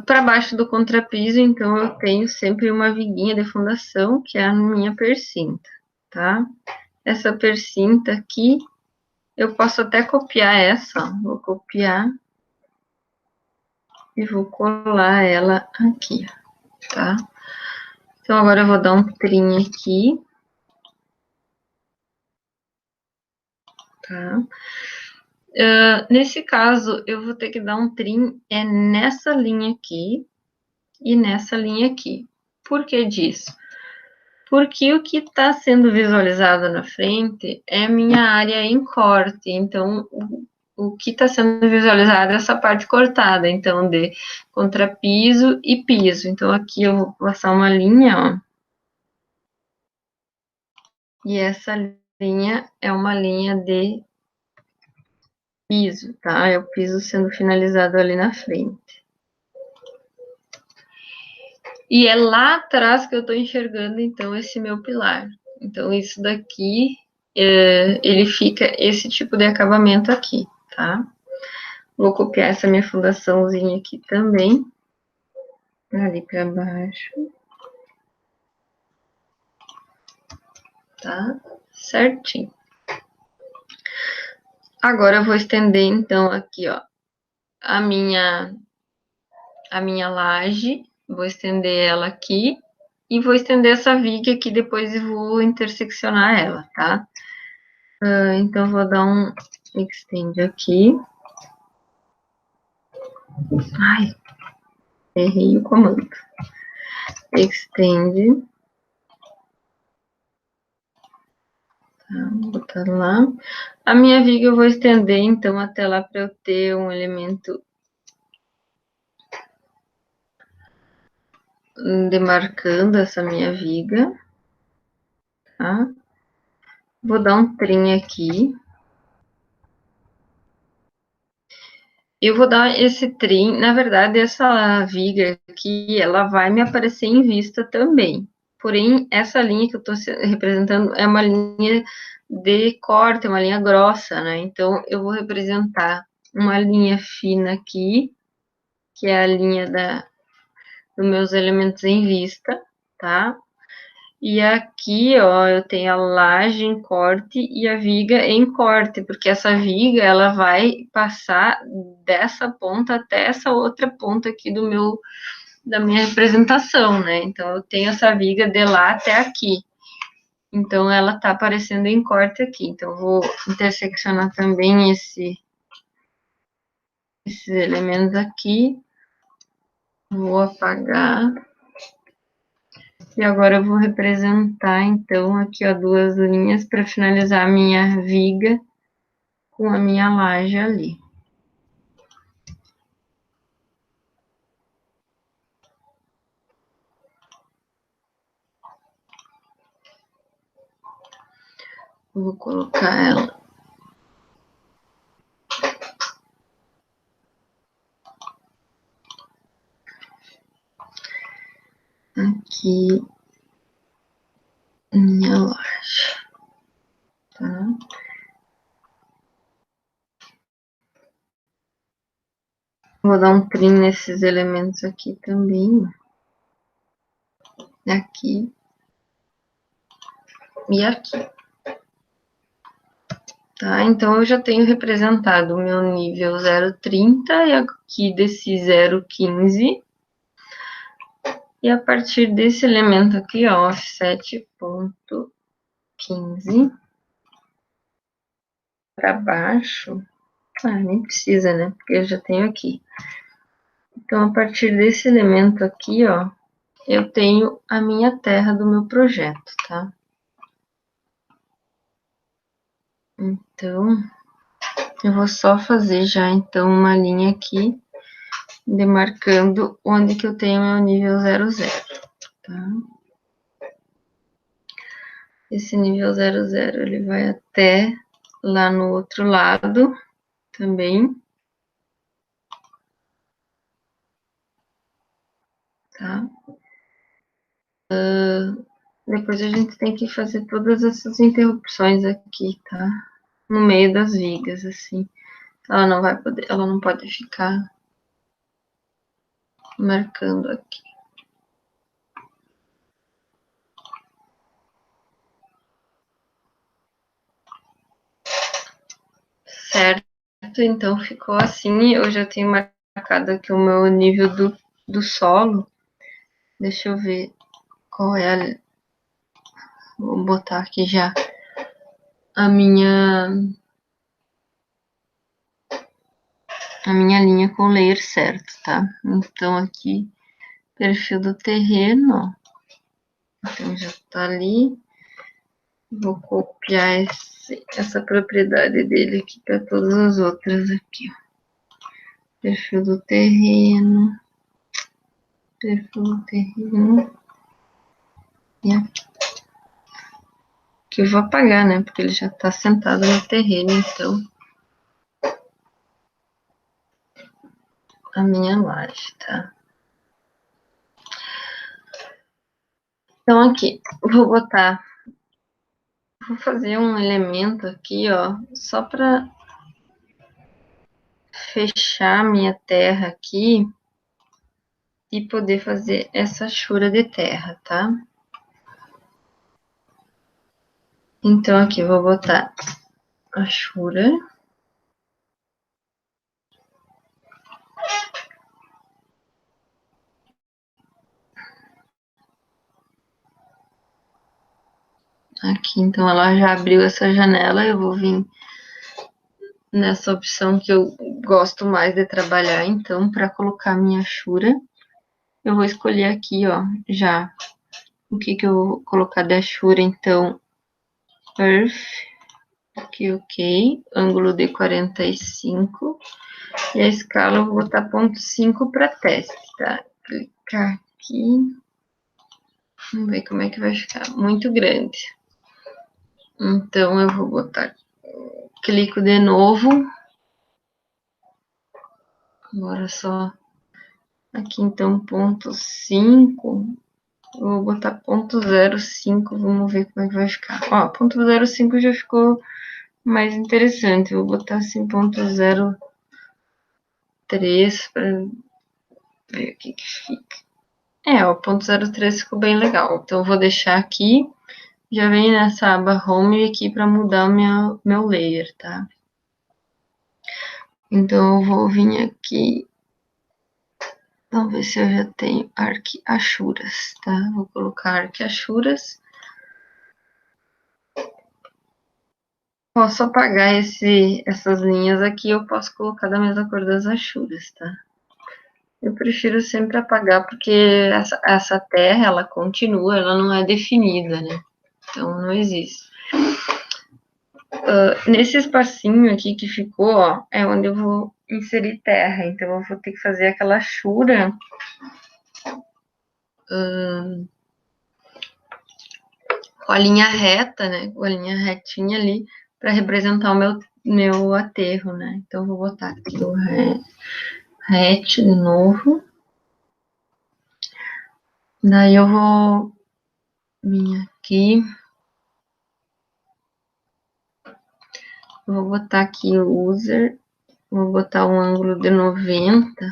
Para baixo do contrapiso, então, eu tenho sempre uma viguinha de fundação, que é a minha percinta, tá? Essa percinta aqui, eu posso até copiar essa, ó. Vou copiar e vou colar ela aqui, tá? Então, agora eu vou dar um trim aqui, tá? Nesse caso, eu vou ter que dar um trim nessa linha aqui e nessa linha aqui. Por que disso? Porque o que está sendo visualizado na frente é a minha área em corte. Então, o que está sendo visualizado é essa parte cortada, então, de contrapiso e piso. Então, aqui eu vou passar uma linha, ó. E essa linha é uma linha de piso, tá? É o piso sendo finalizado ali na frente. E é lá atrás que eu tô enxergando, então, esse meu pilar. Então, isso daqui, ele fica esse tipo de acabamento aqui, tá? Vou copiar essa minha fundaçãozinha aqui também. Ali pra baixo. Tá? Certinho. Agora eu vou estender, então, aqui, ó, a minha laje. Vou estender ela aqui. E vou estender essa viga aqui, depois eu vou interseccionar ela, tá? Então, vou dar um extend aqui. Ai, errei o comando. Extend. Tá, vou botar lá. A minha viga eu vou estender, então, até lá para eu ter um elemento demarcando essa minha viga, tá? Vou dar um trim aqui. Eu vou dar esse trim, na verdade, essa viga aqui, ela vai me aparecer em vista também. Porém, essa linha que eu tô representando é uma linha de corte, uma linha grossa, né? Então, eu vou representar uma linha fina aqui, que é a linha dos meus elementos em vista, tá? E aqui, ó, eu tenho a laje em corte e a viga em corte, porque essa viga, ela vai passar dessa ponta até essa outra ponta aqui da minha representação, né? Então, eu tenho essa viga de lá até aqui. Então, ela tá aparecendo em corte aqui. Então, eu vou interseccionar também esses elementos aqui. Vou apagar. E agora eu vou representar, então, aqui, ó, duas linhas para finalizar a minha viga com a minha laje ali. Vou colocar ela aqui, minha laje, tá? Vou dar um trim nesses elementos aqui também, aqui e aqui. Tá? Então, eu já tenho representado o meu nível 0,30 e aqui desse 0,15. E a partir desse elemento aqui, ó, offset ponto 15 para baixo. Nem precisa, né? Porque eu já tenho aqui. Então, a partir desse elemento aqui, ó, eu tenho a minha terra do meu projeto, tá? Então, eu vou só fazer já, então, uma linha aqui, demarcando onde que eu tenho meu nível 00, tá? Esse nível 00, ele vai até lá no outro lado também, tá? Depois a gente tem que fazer todas essas interrupções aqui, tá? No meio das vigas, assim. Ela não vai poder, ela não pode ficar marcando aqui. Certo? Então ficou assim. Eu já tenho marcado aqui o meu nível do solo. Deixa eu ver qual é a. Vou botar aqui já a minha linha com layer certo, tá? Então aqui, perfil do terreno, ó. Então já tá ali. Vou copiar essa propriedade dele aqui para todas as outras aqui, ó. Perfil do terreno, perfil do terreno. E aqui. Que eu vou apagar, né? Porque ele já tá sentado no terreno, então. A minha laje, tá? Então aqui, vou botar. Vou fazer um elemento aqui, ó, só para fechar minha terra aqui e poder fazer essa chura de terra, tá? Então aqui eu vou botar a chura. Aqui, então ela já abriu essa janela, eu vou vir nessa opção que eu gosto mais de trabalhar, então, para colocar minha chura, eu vou escolher aqui, ó, já o que eu vou colocar da chura, então, Earth, aqui, ok, ângulo de 45, e a escala eu vou botar 0,5 para teste, tá? Clicar aqui, vamos ver como é que vai ficar, muito grande. Então, eu vou botar, clico de novo, agora só aqui, então, 0,5, eu vou botar 0,05, vamos ver como é que vai ficar. Ó, 0,05 já ficou mais interessante, eu vou botar assim 0,03 para ver o que fica. O 0,03 ficou bem legal, então eu vou deixar aqui, já vem nessa aba Home aqui para mudar o meu layer, tá? Então eu vou vir aqui, vamos ver se eu já tenho Arquiachuras, tá? Vou colocar Arquiachuras. Posso apagar essas linhas aqui, eu posso colocar da mesma cor das achuras, tá? Eu prefiro sempre apagar, porque essa terra, ela continua, ela não é definida, né? Então, não existe. Nesse espacinho aqui que ficou, ó, é onde eu vou inserir terra. Então, eu vou ter que fazer aquela achura com a linha reta, né? Com a linha retinha ali, para representar o meu aterro, né? Então, eu vou botar aqui o rete de novo. Daí eu vou vir aqui, vou botar aqui o user, vou botar um ângulo de 90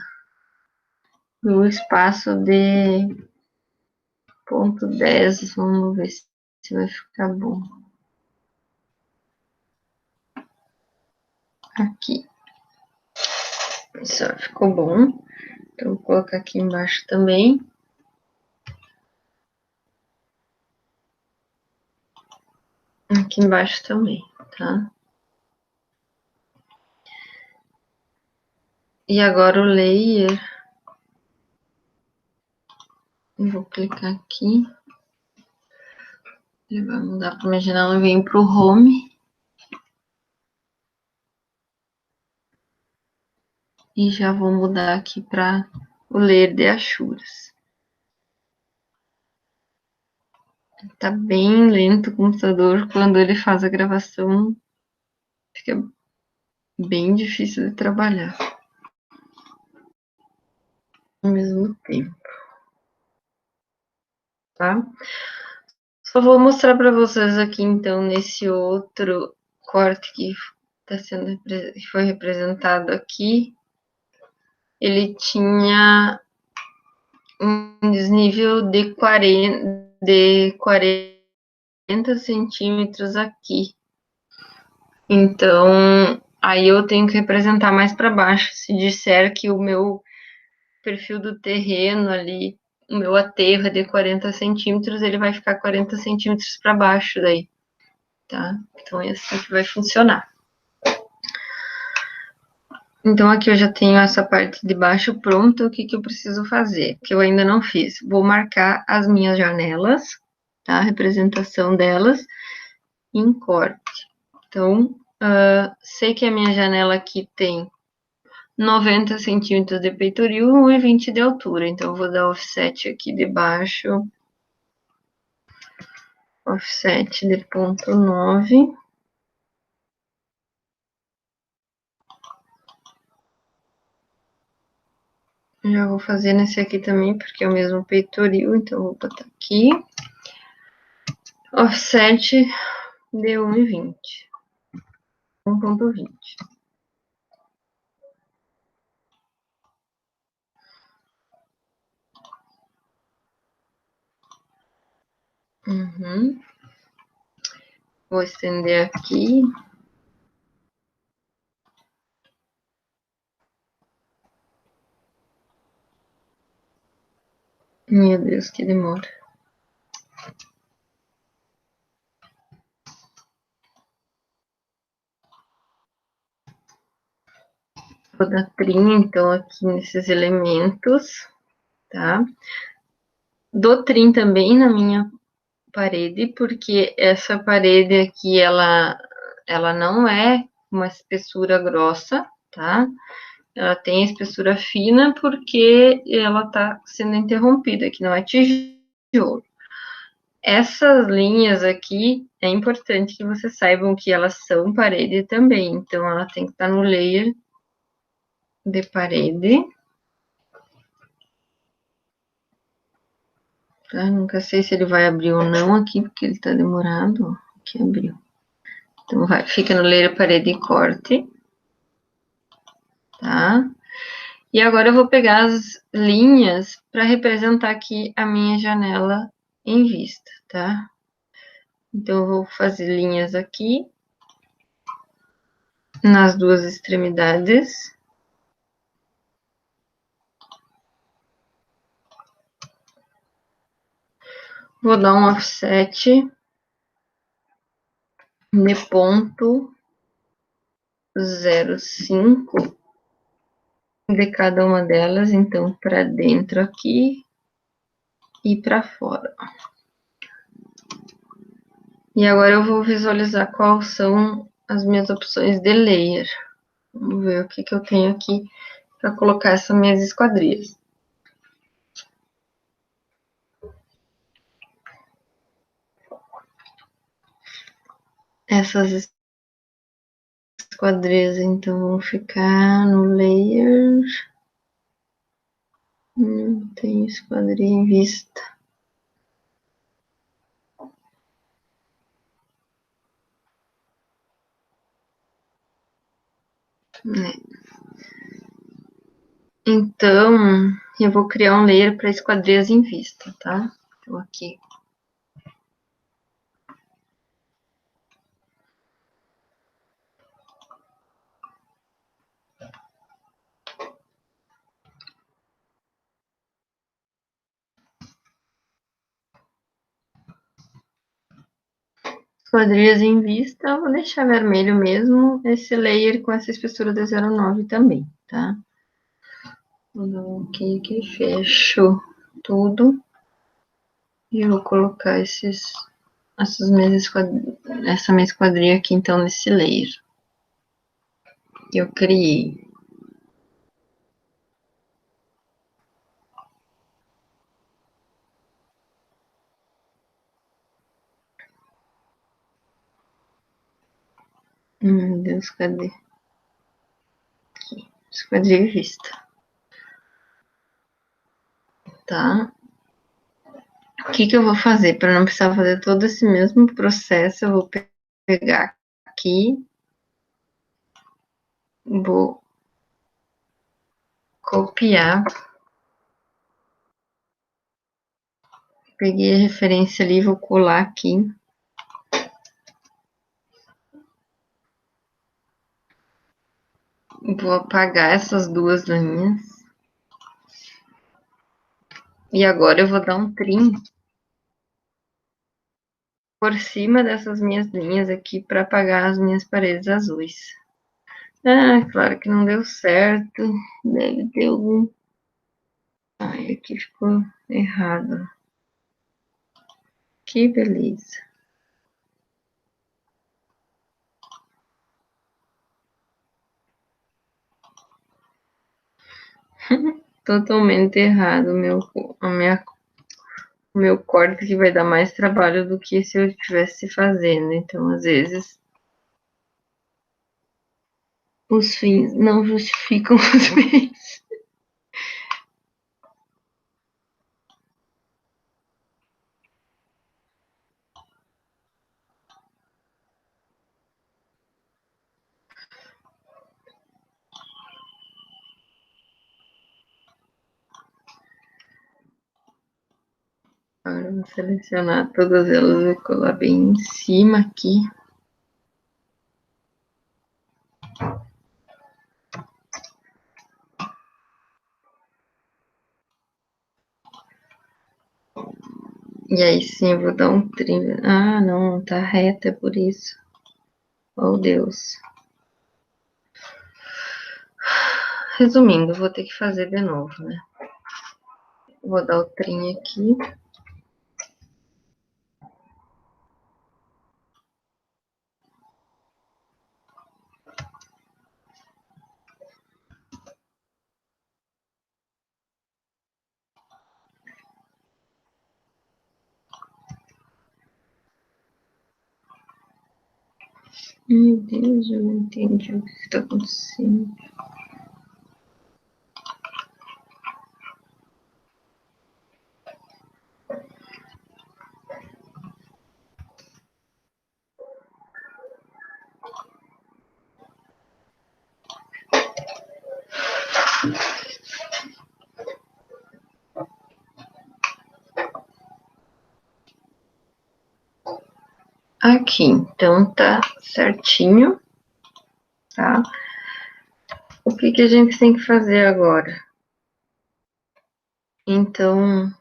e o espaço de 0,10, vamos ver se vai ficar bom. Aqui. Isso ficou bom. Então, vou colocar aqui embaixo também. Aqui embaixo também, tá? E agora o layer, Vou clicar aqui. Ele vai mudar para minha janela, vem para o Home. E já vou mudar aqui para o Ler de Achuras. Tá bem lento o computador, quando ele faz a gravação, fica bem difícil de trabalhar ao mesmo tempo, tá? Só vou mostrar para vocês aqui, então, nesse outro corte que foi representado aqui, ele tinha um desnível de 40 centímetros aqui. Então, aí eu tenho que representar mais para baixo. Se disser que o meu perfil do terreno ali, o meu aterro é de 40 centímetros, ele vai ficar 40 centímetros para baixo daí, tá? Então, esse aqui vai funcionar. Então, aqui eu já tenho essa parte de baixo pronta. O que eu preciso fazer? Que eu ainda não fiz. Vou marcar as minhas janelas, tá? A representação delas em corte. Então, sei que a minha janela aqui tem 90 centímetros de peitoril e 1,20 de altura. Então, eu vou dar offset aqui de baixo. Offset de 0,9. Já vou fazer nesse aqui também, porque é o mesmo peitoril, então vou botar aqui. Offset de 1,20. 1,20. Uhum. Vou estender aqui. Meu Deus, que demora. Vou dar trim, então, aqui nesses elementos, tá? Dou trim também na minha parede, porque essa parede aqui, ela não é uma espessura grossa, tá? Ela tem espessura fina porque ela tá sendo interrompida, que não é tijolo. Essas linhas aqui, é importante que vocês saibam que elas são parede também, então ela tem que estar no layer de parede. Tá? Nunca sei se ele vai abrir ou não aqui, porque ele tá demorado. Aqui abriu. Então, fica no layer parede e corte. Tá? E agora eu vou pegar as linhas para representar aqui a minha janela em vista, tá? Então, eu vou fazer linhas aqui nas duas extremidades. Vou dar um offset de ponto 0,5 de cada uma delas, então, para dentro aqui e para fora. E agora eu vou visualizar quais são as minhas opções de layer. Vamos ver o que eu tenho aqui para colocar essas minhas esquadrias. Essas esquadrias, então, vão ficar no layer. Não tem esquadria em vista. Então, eu vou criar um layer para esquadrias em vista, tá? Então, aqui. Esquadrias em vista, eu vou deixar vermelho mesmo, esse layer com essa espessura de 0,9 também, tá? Vou dar um ok aqui, fecho tudo. E eu vou colocar essa minha esquadria aqui, então, nesse layer que eu criei. Meu Deus, cadê? Aqui, esquadria vista. Tá? O que eu vou fazer? Para não precisar fazer todo esse mesmo processo, eu vou pegar aqui, vou copiar. Peguei a referência ali, vou colar aqui. Vou apagar essas duas linhas. E agora eu vou dar um trim por cima dessas minhas linhas aqui para apagar as minhas paredes azuis. Ah, claro que não deu certo. Deve ter algum... Ai, aqui ficou errado. Que beleza. Totalmente errado o meu corte, que vai dar mais trabalho do que se eu estivesse fazendo. Então, às vezes, os fins não justificam os meios. Agora eu vou selecionar todas elas, vou colar bem em cima aqui. E aí sim, eu vou dar um trim. Ah, não, tá reta, é por isso. Oh, Deus. Resumindo, vou ter que fazer de novo, né? Vou dar o trim aqui. Meu Deus, eu não entendi o que está acontecendo. Aqui, então tá certinho, tá? O que a gente tem que fazer agora? Então,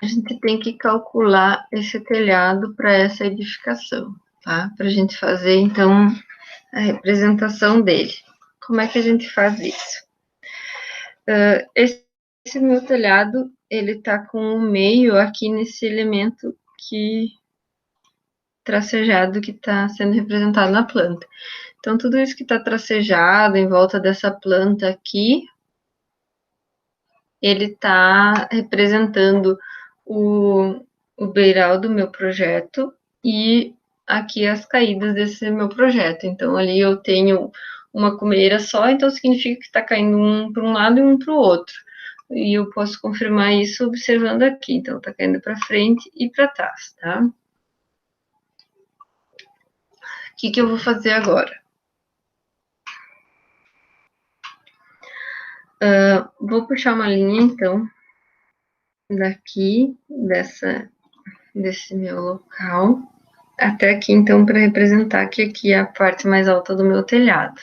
a gente tem que calcular esse telhado para essa edificação, tá? Para a gente fazer, então, a representação dele. Como é que a gente faz isso? Esse meu telhado, ele tá com o meio aqui nesse elemento que tracejado que está sendo representado na planta. Então, tudo isso que está tracejado em volta dessa planta aqui, ele está representando o beiral do meu projeto e aqui as caídas desse meu projeto. Então, ali eu tenho uma cumeira só, então significa que está caindo um para um lado e um para o outro. E eu posso confirmar isso observando aqui. Então, está caindo para frente e para trás, tá? O que eu vou fazer agora? Vou puxar uma linha, então, daqui, desse meu local, até aqui, então, para representar que aqui é a parte mais alta do meu telhado,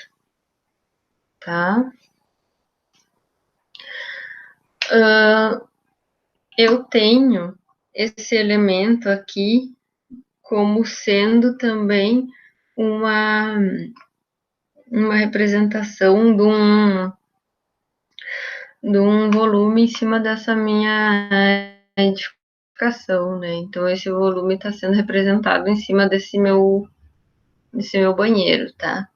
tá? Eu tenho esse elemento aqui como sendo também uma representação de um volume em cima dessa minha edificação. edificação, né? Então, esse volume está sendo representado em cima desse meu banheiro, tá?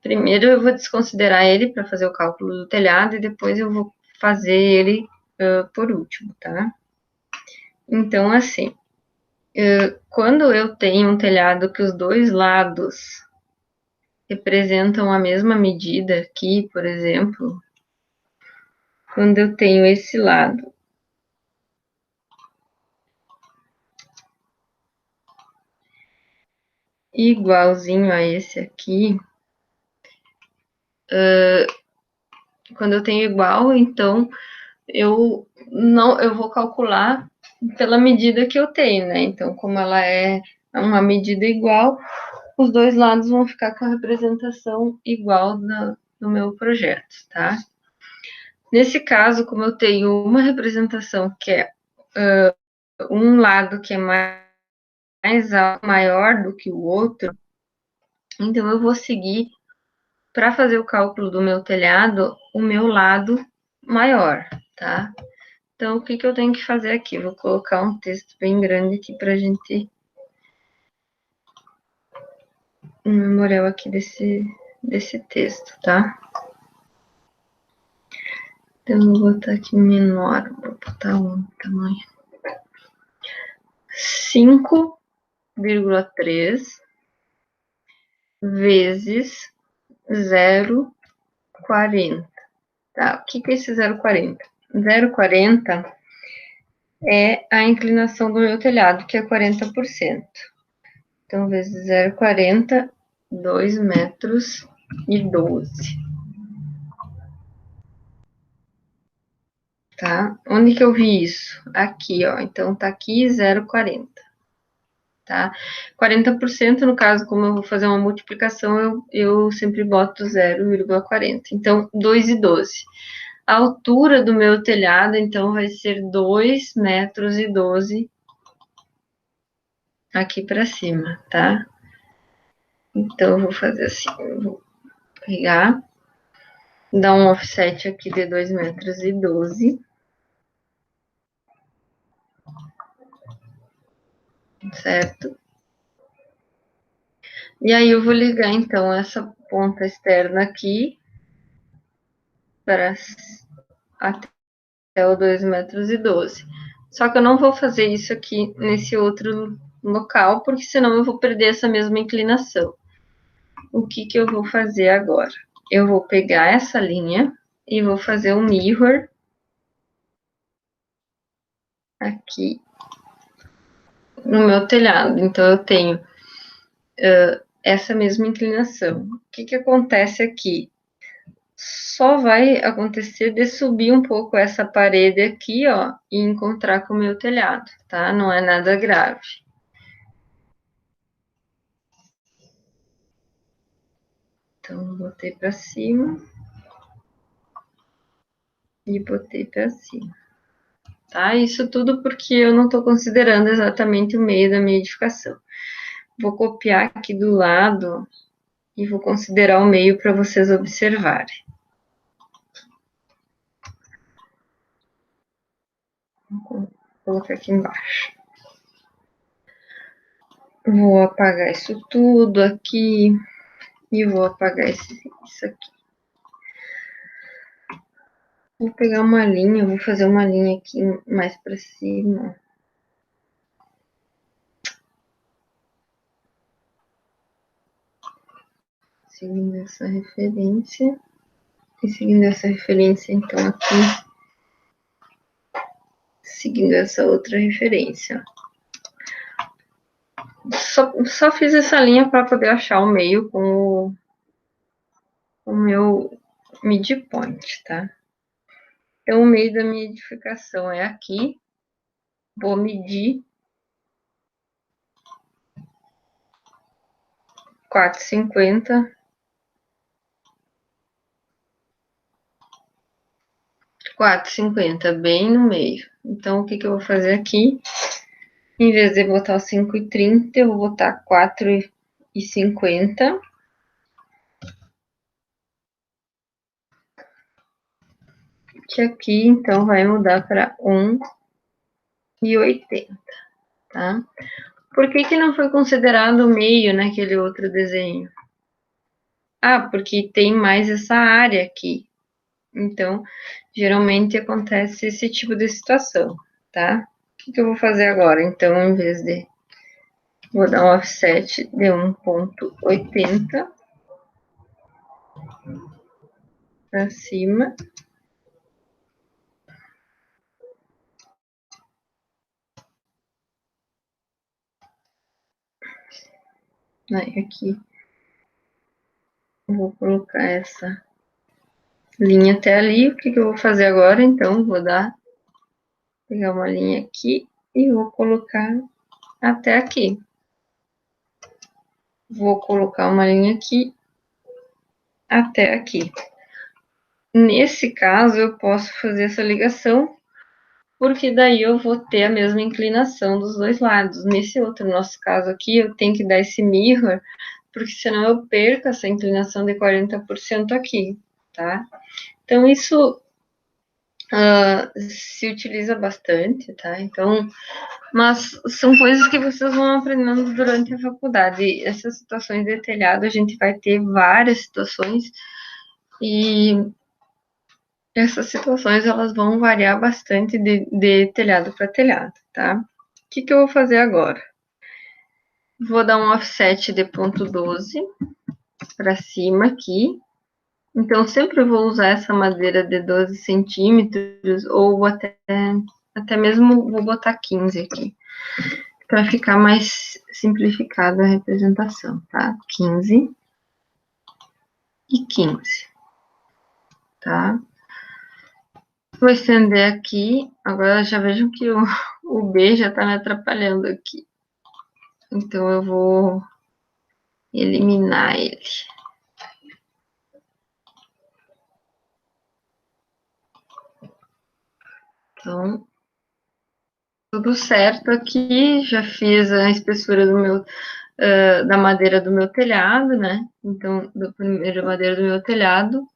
Primeiro eu vou desconsiderar ele para fazer o cálculo do telhado e depois eu vou fazer ele por último, tá? Então, assim, quando eu tenho um telhado que os dois lados representam a mesma medida aqui, por exemplo, quando eu tenho esse lado igualzinho a esse aqui, quando eu tenho igual, então eu vou calcular pela medida que eu tenho, né? Então, como ela é uma medida igual, os dois lados vão ficar com a representação igual no meu projeto, tá? Nesse caso, como eu tenho uma representação que é um lado que é mais alto, maior do que o outro, então eu vou seguir para fazer o cálculo do meu telhado, o meu lado maior, tá? Então, o que eu tenho que fazer aqui? Vou colocar um texto bem grande aqui para a gente um memorial aqui desse texto, tá? Então, eu vou botar aqui menor, vou botar um tamanho 5,3 vezes 0,40. Tá, o que é esse 0,40? 0,40 é a inclinação do meu telhado, que é 40%. Então, vezes 0,40, 2 metros e 12. Tá? Onde que eu vi isso? Aqui, ó. Então, tá aqui 0,40. Tá? 40%, no caso, como eu vou fazer uma multiplicação, eu sempre boto 0,40. Então, 2,12. A altura do meu telhado, então, vai ser 2 metros e 12 aqui para cima, tá? Então, eu vou fazer assim, eu vou pegar, dar um offset aqui de 2 metros e 12, certo? E aí, eu vou ligar, então, essa ponta externa aqui para até o 2 metros e 12. Só que eu não vou fazer isso aqui nesse outro local, porque senão eu vou perder essa mesma inclinação. O que eu vou fazer agora? Eu vou pegar essa linha e vou fazer um mirror aqui no meu telhado. Então, eu tenho essa mesma inclinação. O que acontece aqui? Só vai acontecer de subir um pouco essa parede aqui, ó, e encontrar com o meu telhado, tá? Não é nada grave. Então, botei para cima e botei para cima. Tá? Isso tudo porque eu não estou considerando exatamente o meio da minha edificação. Vou copiar aqui do lado e vou considerar o meio para vocês observarem. Vou colocar aqui embaixo. Vou apagar isso tudo aqui e vou apagar isso aqui. Vou pegar uma linha, vou fazer uma linha aqui mais para cima. Seguindo essa referência. E seguindo essa referência, então, aqui. Seguindo essa outra referência. Só fiz essa linha para poder achar o meio com o meu midpoint, tá? Então, o meio da minha edificação é aqui. Vou medir 4,50. 4,50, bem no meio. Então, o que eu vou fazer aqui? Em vez de botar 5,30, eu vou botar 4,50. Que aqui, então, vai mudar para 1 e 80, tá? Por que não foi considerado o meio naquele outro desenho? Ah, porque tem mais essa área aqui. Então, geralmente acontece esse tipo de situação, tá? O que eu vou fazer agora? Então, em vez de... Vou dar um offset de 1,80 para cima. Aí, aqui, eu vou colocar essa linha até ali. O que eu vou fazer agora? Então, vou pegar uma linha aqui e vou colocar até aqui. Vou colocar uma linha aqui até aqui. Nesse caso, eu posso fazer essa ligação, porque daí eu vou ter a mesma inclinação dos dois lados. Nesse outro nosso caso aqui, eu tenho que dar esse mirror, porque senão eu perco essa inclinação de 40% aqui, tá? Então, isso se utiliza bastante, tá? Então, mas são coisas que vocês vão aprendendo durante a faculdade. E essas situações de telhado, a gente vai ter várias situações, e essas situações elas vão variar bastante de telhado para telhado, tá? O que eu vou fazer agora? Vou dar um offset de 0,12 para cima aqui. Então, sempre vou usar essa madeira de 12 centímetros, ou até mesmo vou botar 15 aqui, para ficar mais simplificada a representação, tá? 15 e 15, tá? Vou estender aqui. Agora já vejam que o B já tá me atrapalhando aqui. Então, eu vou eliminar ele. Então, tudo certo aqui. Já fiz a espessura da madeira do meu telhado, né? Então, da primeira madeira do meu telhado.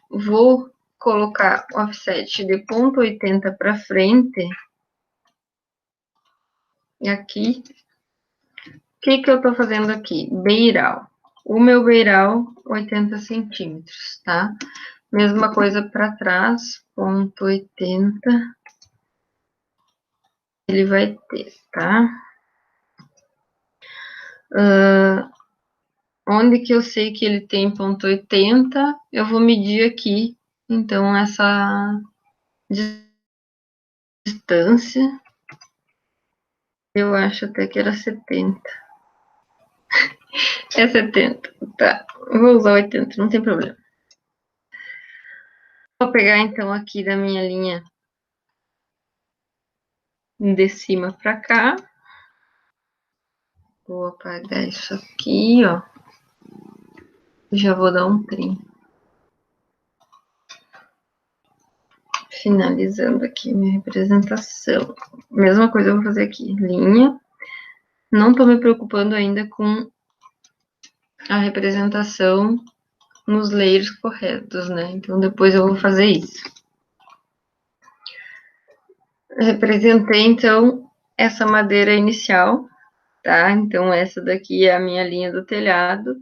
Vou colocar o offset de 0,80 para frente. E aqui, o que eu tô fazendo aqui? Beiral. O meu beiral, 80 centímetros, tá? Mesma coisa para trás, 0,80 ele vai ter, tá? Onde que eu sei que ele tem 0,80, eu vou medir aqui. Então, essa distância, eu acho até que era 70. É 70, tá. Vou usar 80, não tem problema. Vou pegar, então, aqui da minha linha de cima para cá. Vou apagar isso aqui, ó. Já vou dar um trim. Finalizando aqui minha representação. Mesma coisa eu vou fazer aqui. Linha. Não tô me preocupando ainda com a representação nos layers corretos, né? Então, depois eu vou fazer isso. Representei, então, essa madeira inicial, tá? Então, essa daqui é a minha linha do telhado.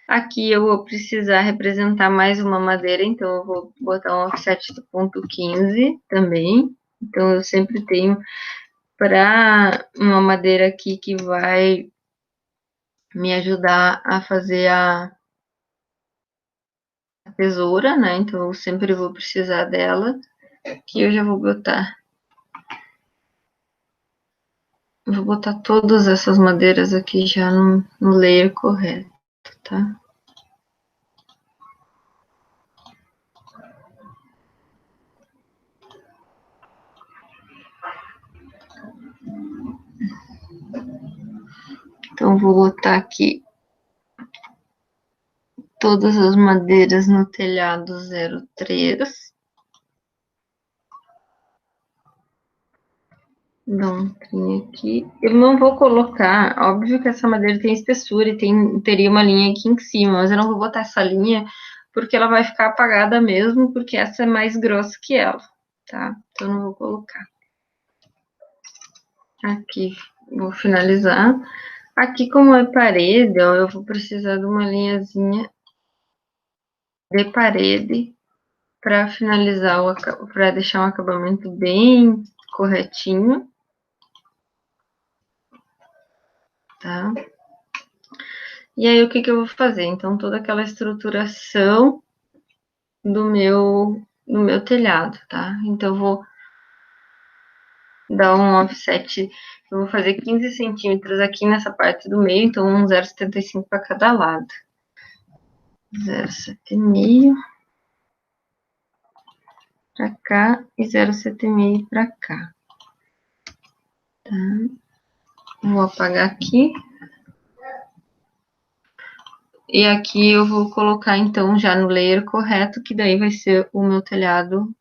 Aqui eu vou precisar representar mais uma madeira, então eu vou botar um offset do 0,15 também. Então, eu sempre tenho para uma madeira aqui que vai me ajudar a fazer a tesoura, né? Então, eu sempre vou precisar dela. Aqui eu já vou botar. Vou botar todas essas madeiras aqui já no layer correto, tá? Então, vou botar aqui todas as madeiras no telhado 03. Dá um trim aqui. Eu não vou colocar, óbvio que essa madeira tem espessura e teria uma linha aqui em cima, mas eu não vou botar essa linha porque ela vai ficar apagada mesmo, porque essa é mais grossa que ela, tá? Então, eu não vou colocar. Aqui, vou finalizar. Aqui, como é parede, ó, eu vou precisar de uma linhazinha de parede para finalizar, para deixar um acabamento bem corretinho, tá? E aí, o que que eu vou fazer? Então, toda aquela estruturação do meu telhado, tá? Então, eu vou dar um offset, eu vou fazer 15 centímetros aqui nessa parte do meio, então um 0,75 para cada lado. 0,75 para cá e 0,75 para cá. Tá? Vou apagar aqui. E aqui eu vou colocar, então, já no layer correto, que daí vai ser o meu telhado.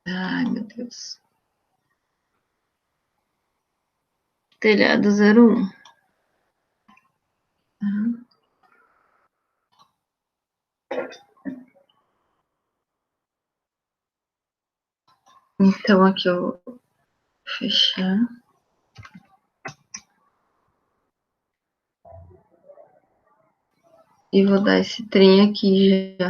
Ai, meu Deus. Telhado 01. Então, aqui eu vou fechar. E vou dar esse trem aqui já.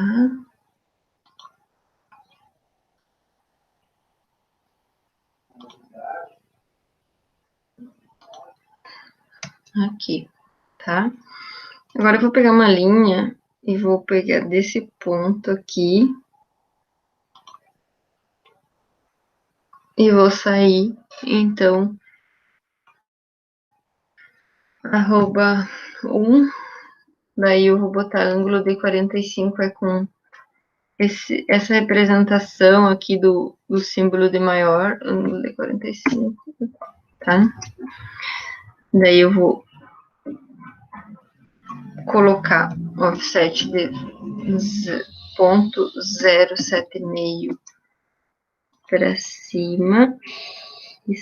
Aqui, tá? Agora eu vou pegar uma linha e vou pegar desse ponto aqui. E vou sair, então, arroba 1. Daí eu vou botar ângulo de 45 é com essa representação aqui do símbolo de maior, ângulo de 45, tá? Daí eu vou colocar o offset de 0,075 para cima e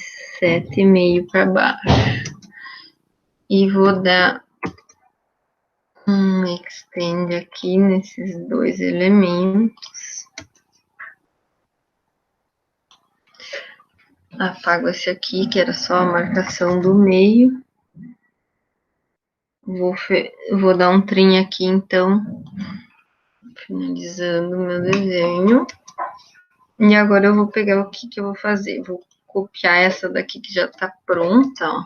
7,5 para baixo. E vou dar um extend aqui nesses dois elementos. Apago esse aqui, que era só a marcação do meio. Vou dar um trim aqui, então, finalizando o meu desenho. E agora eu vou pegar o que eu vou fazer. Vou copiar essa daqui que já tá pronta, ó.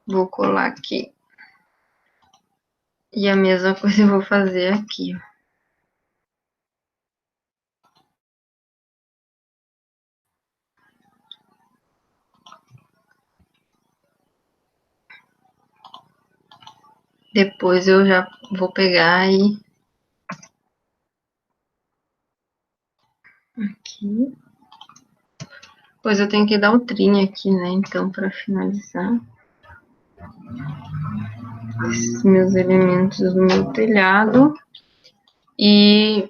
Vou colar aqui. E a mesma coisa eu vou fazer aqui, ó. Depois eu já vou pegar e... aqui. Depois eu tenho que dar um trim aqui, né? Então, para finalizar. Esses meus elementos do meu telhado. E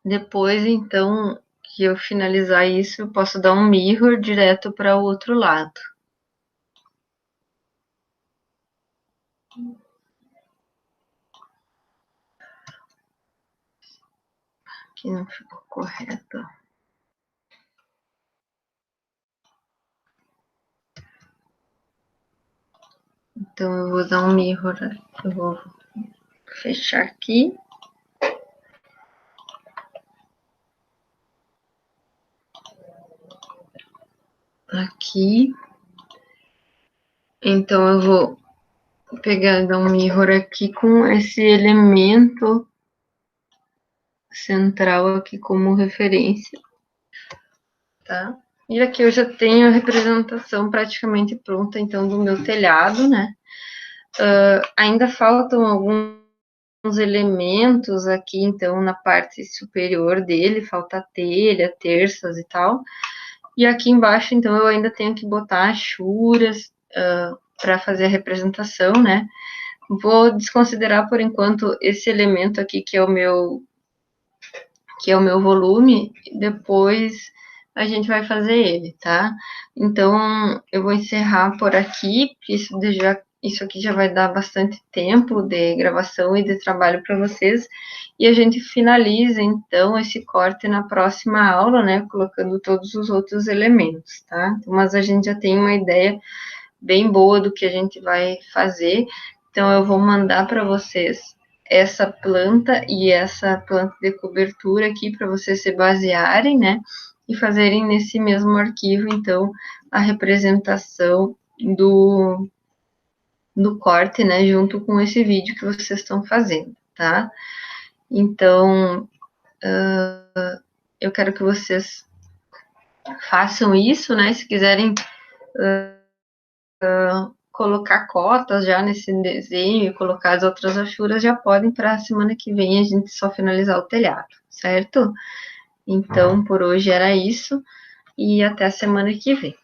depois, então, que eu finalizar isso, eu posso dar um mirror direto para o outro lado. Aqui não ficou correto. Então, eu vou dar um mirror. Eu vou fechar aqui. Aqui. Então, eu vou pegar e dar um mirror aqui com esse elemento central aqui como referência, tá? E aqui eu já tenho a representação praticamente pronta, então, do meu telhado, né? Ainda faltam alguns elementos aqui, então, na parte superior dele, falta telha, terças e tal. E aqui embaixo, então, eu ainda tenho que botar achuras para fazer a representação, né? Vou desconsiderar, por enquanto, esse elemento aqui, que é o meu volume, depois a gente vai fazer ele, tá? Então, eu vou encerrar por aqui, porque isso isso aqui já vai dar bastante tempo de gravação e de trabalho para vocês, e a gente finaliza, então, esse corte na próxima aula, né, colocando todos os outros elementos, tá? Mas a gente já tem uma ideia bem boa do que a gente vai fazer, então eu vou mandar para vocês essa planta e essa planta de cobertura aqui para vocês se basearem, né, e fazerem nesse mesmo arquivo, então, a representação do corte, né, junto com esse vídeo que vocês estão fazendo, tá? Então, eu quero que vocês façam isso, né? Se quiserem colocar cotas já nesse desenho e colocar as outras achuras, já podem para a semana que vem a gente só finalizar o telhado, certo? Então, por hoje era isso e até a semana que vem.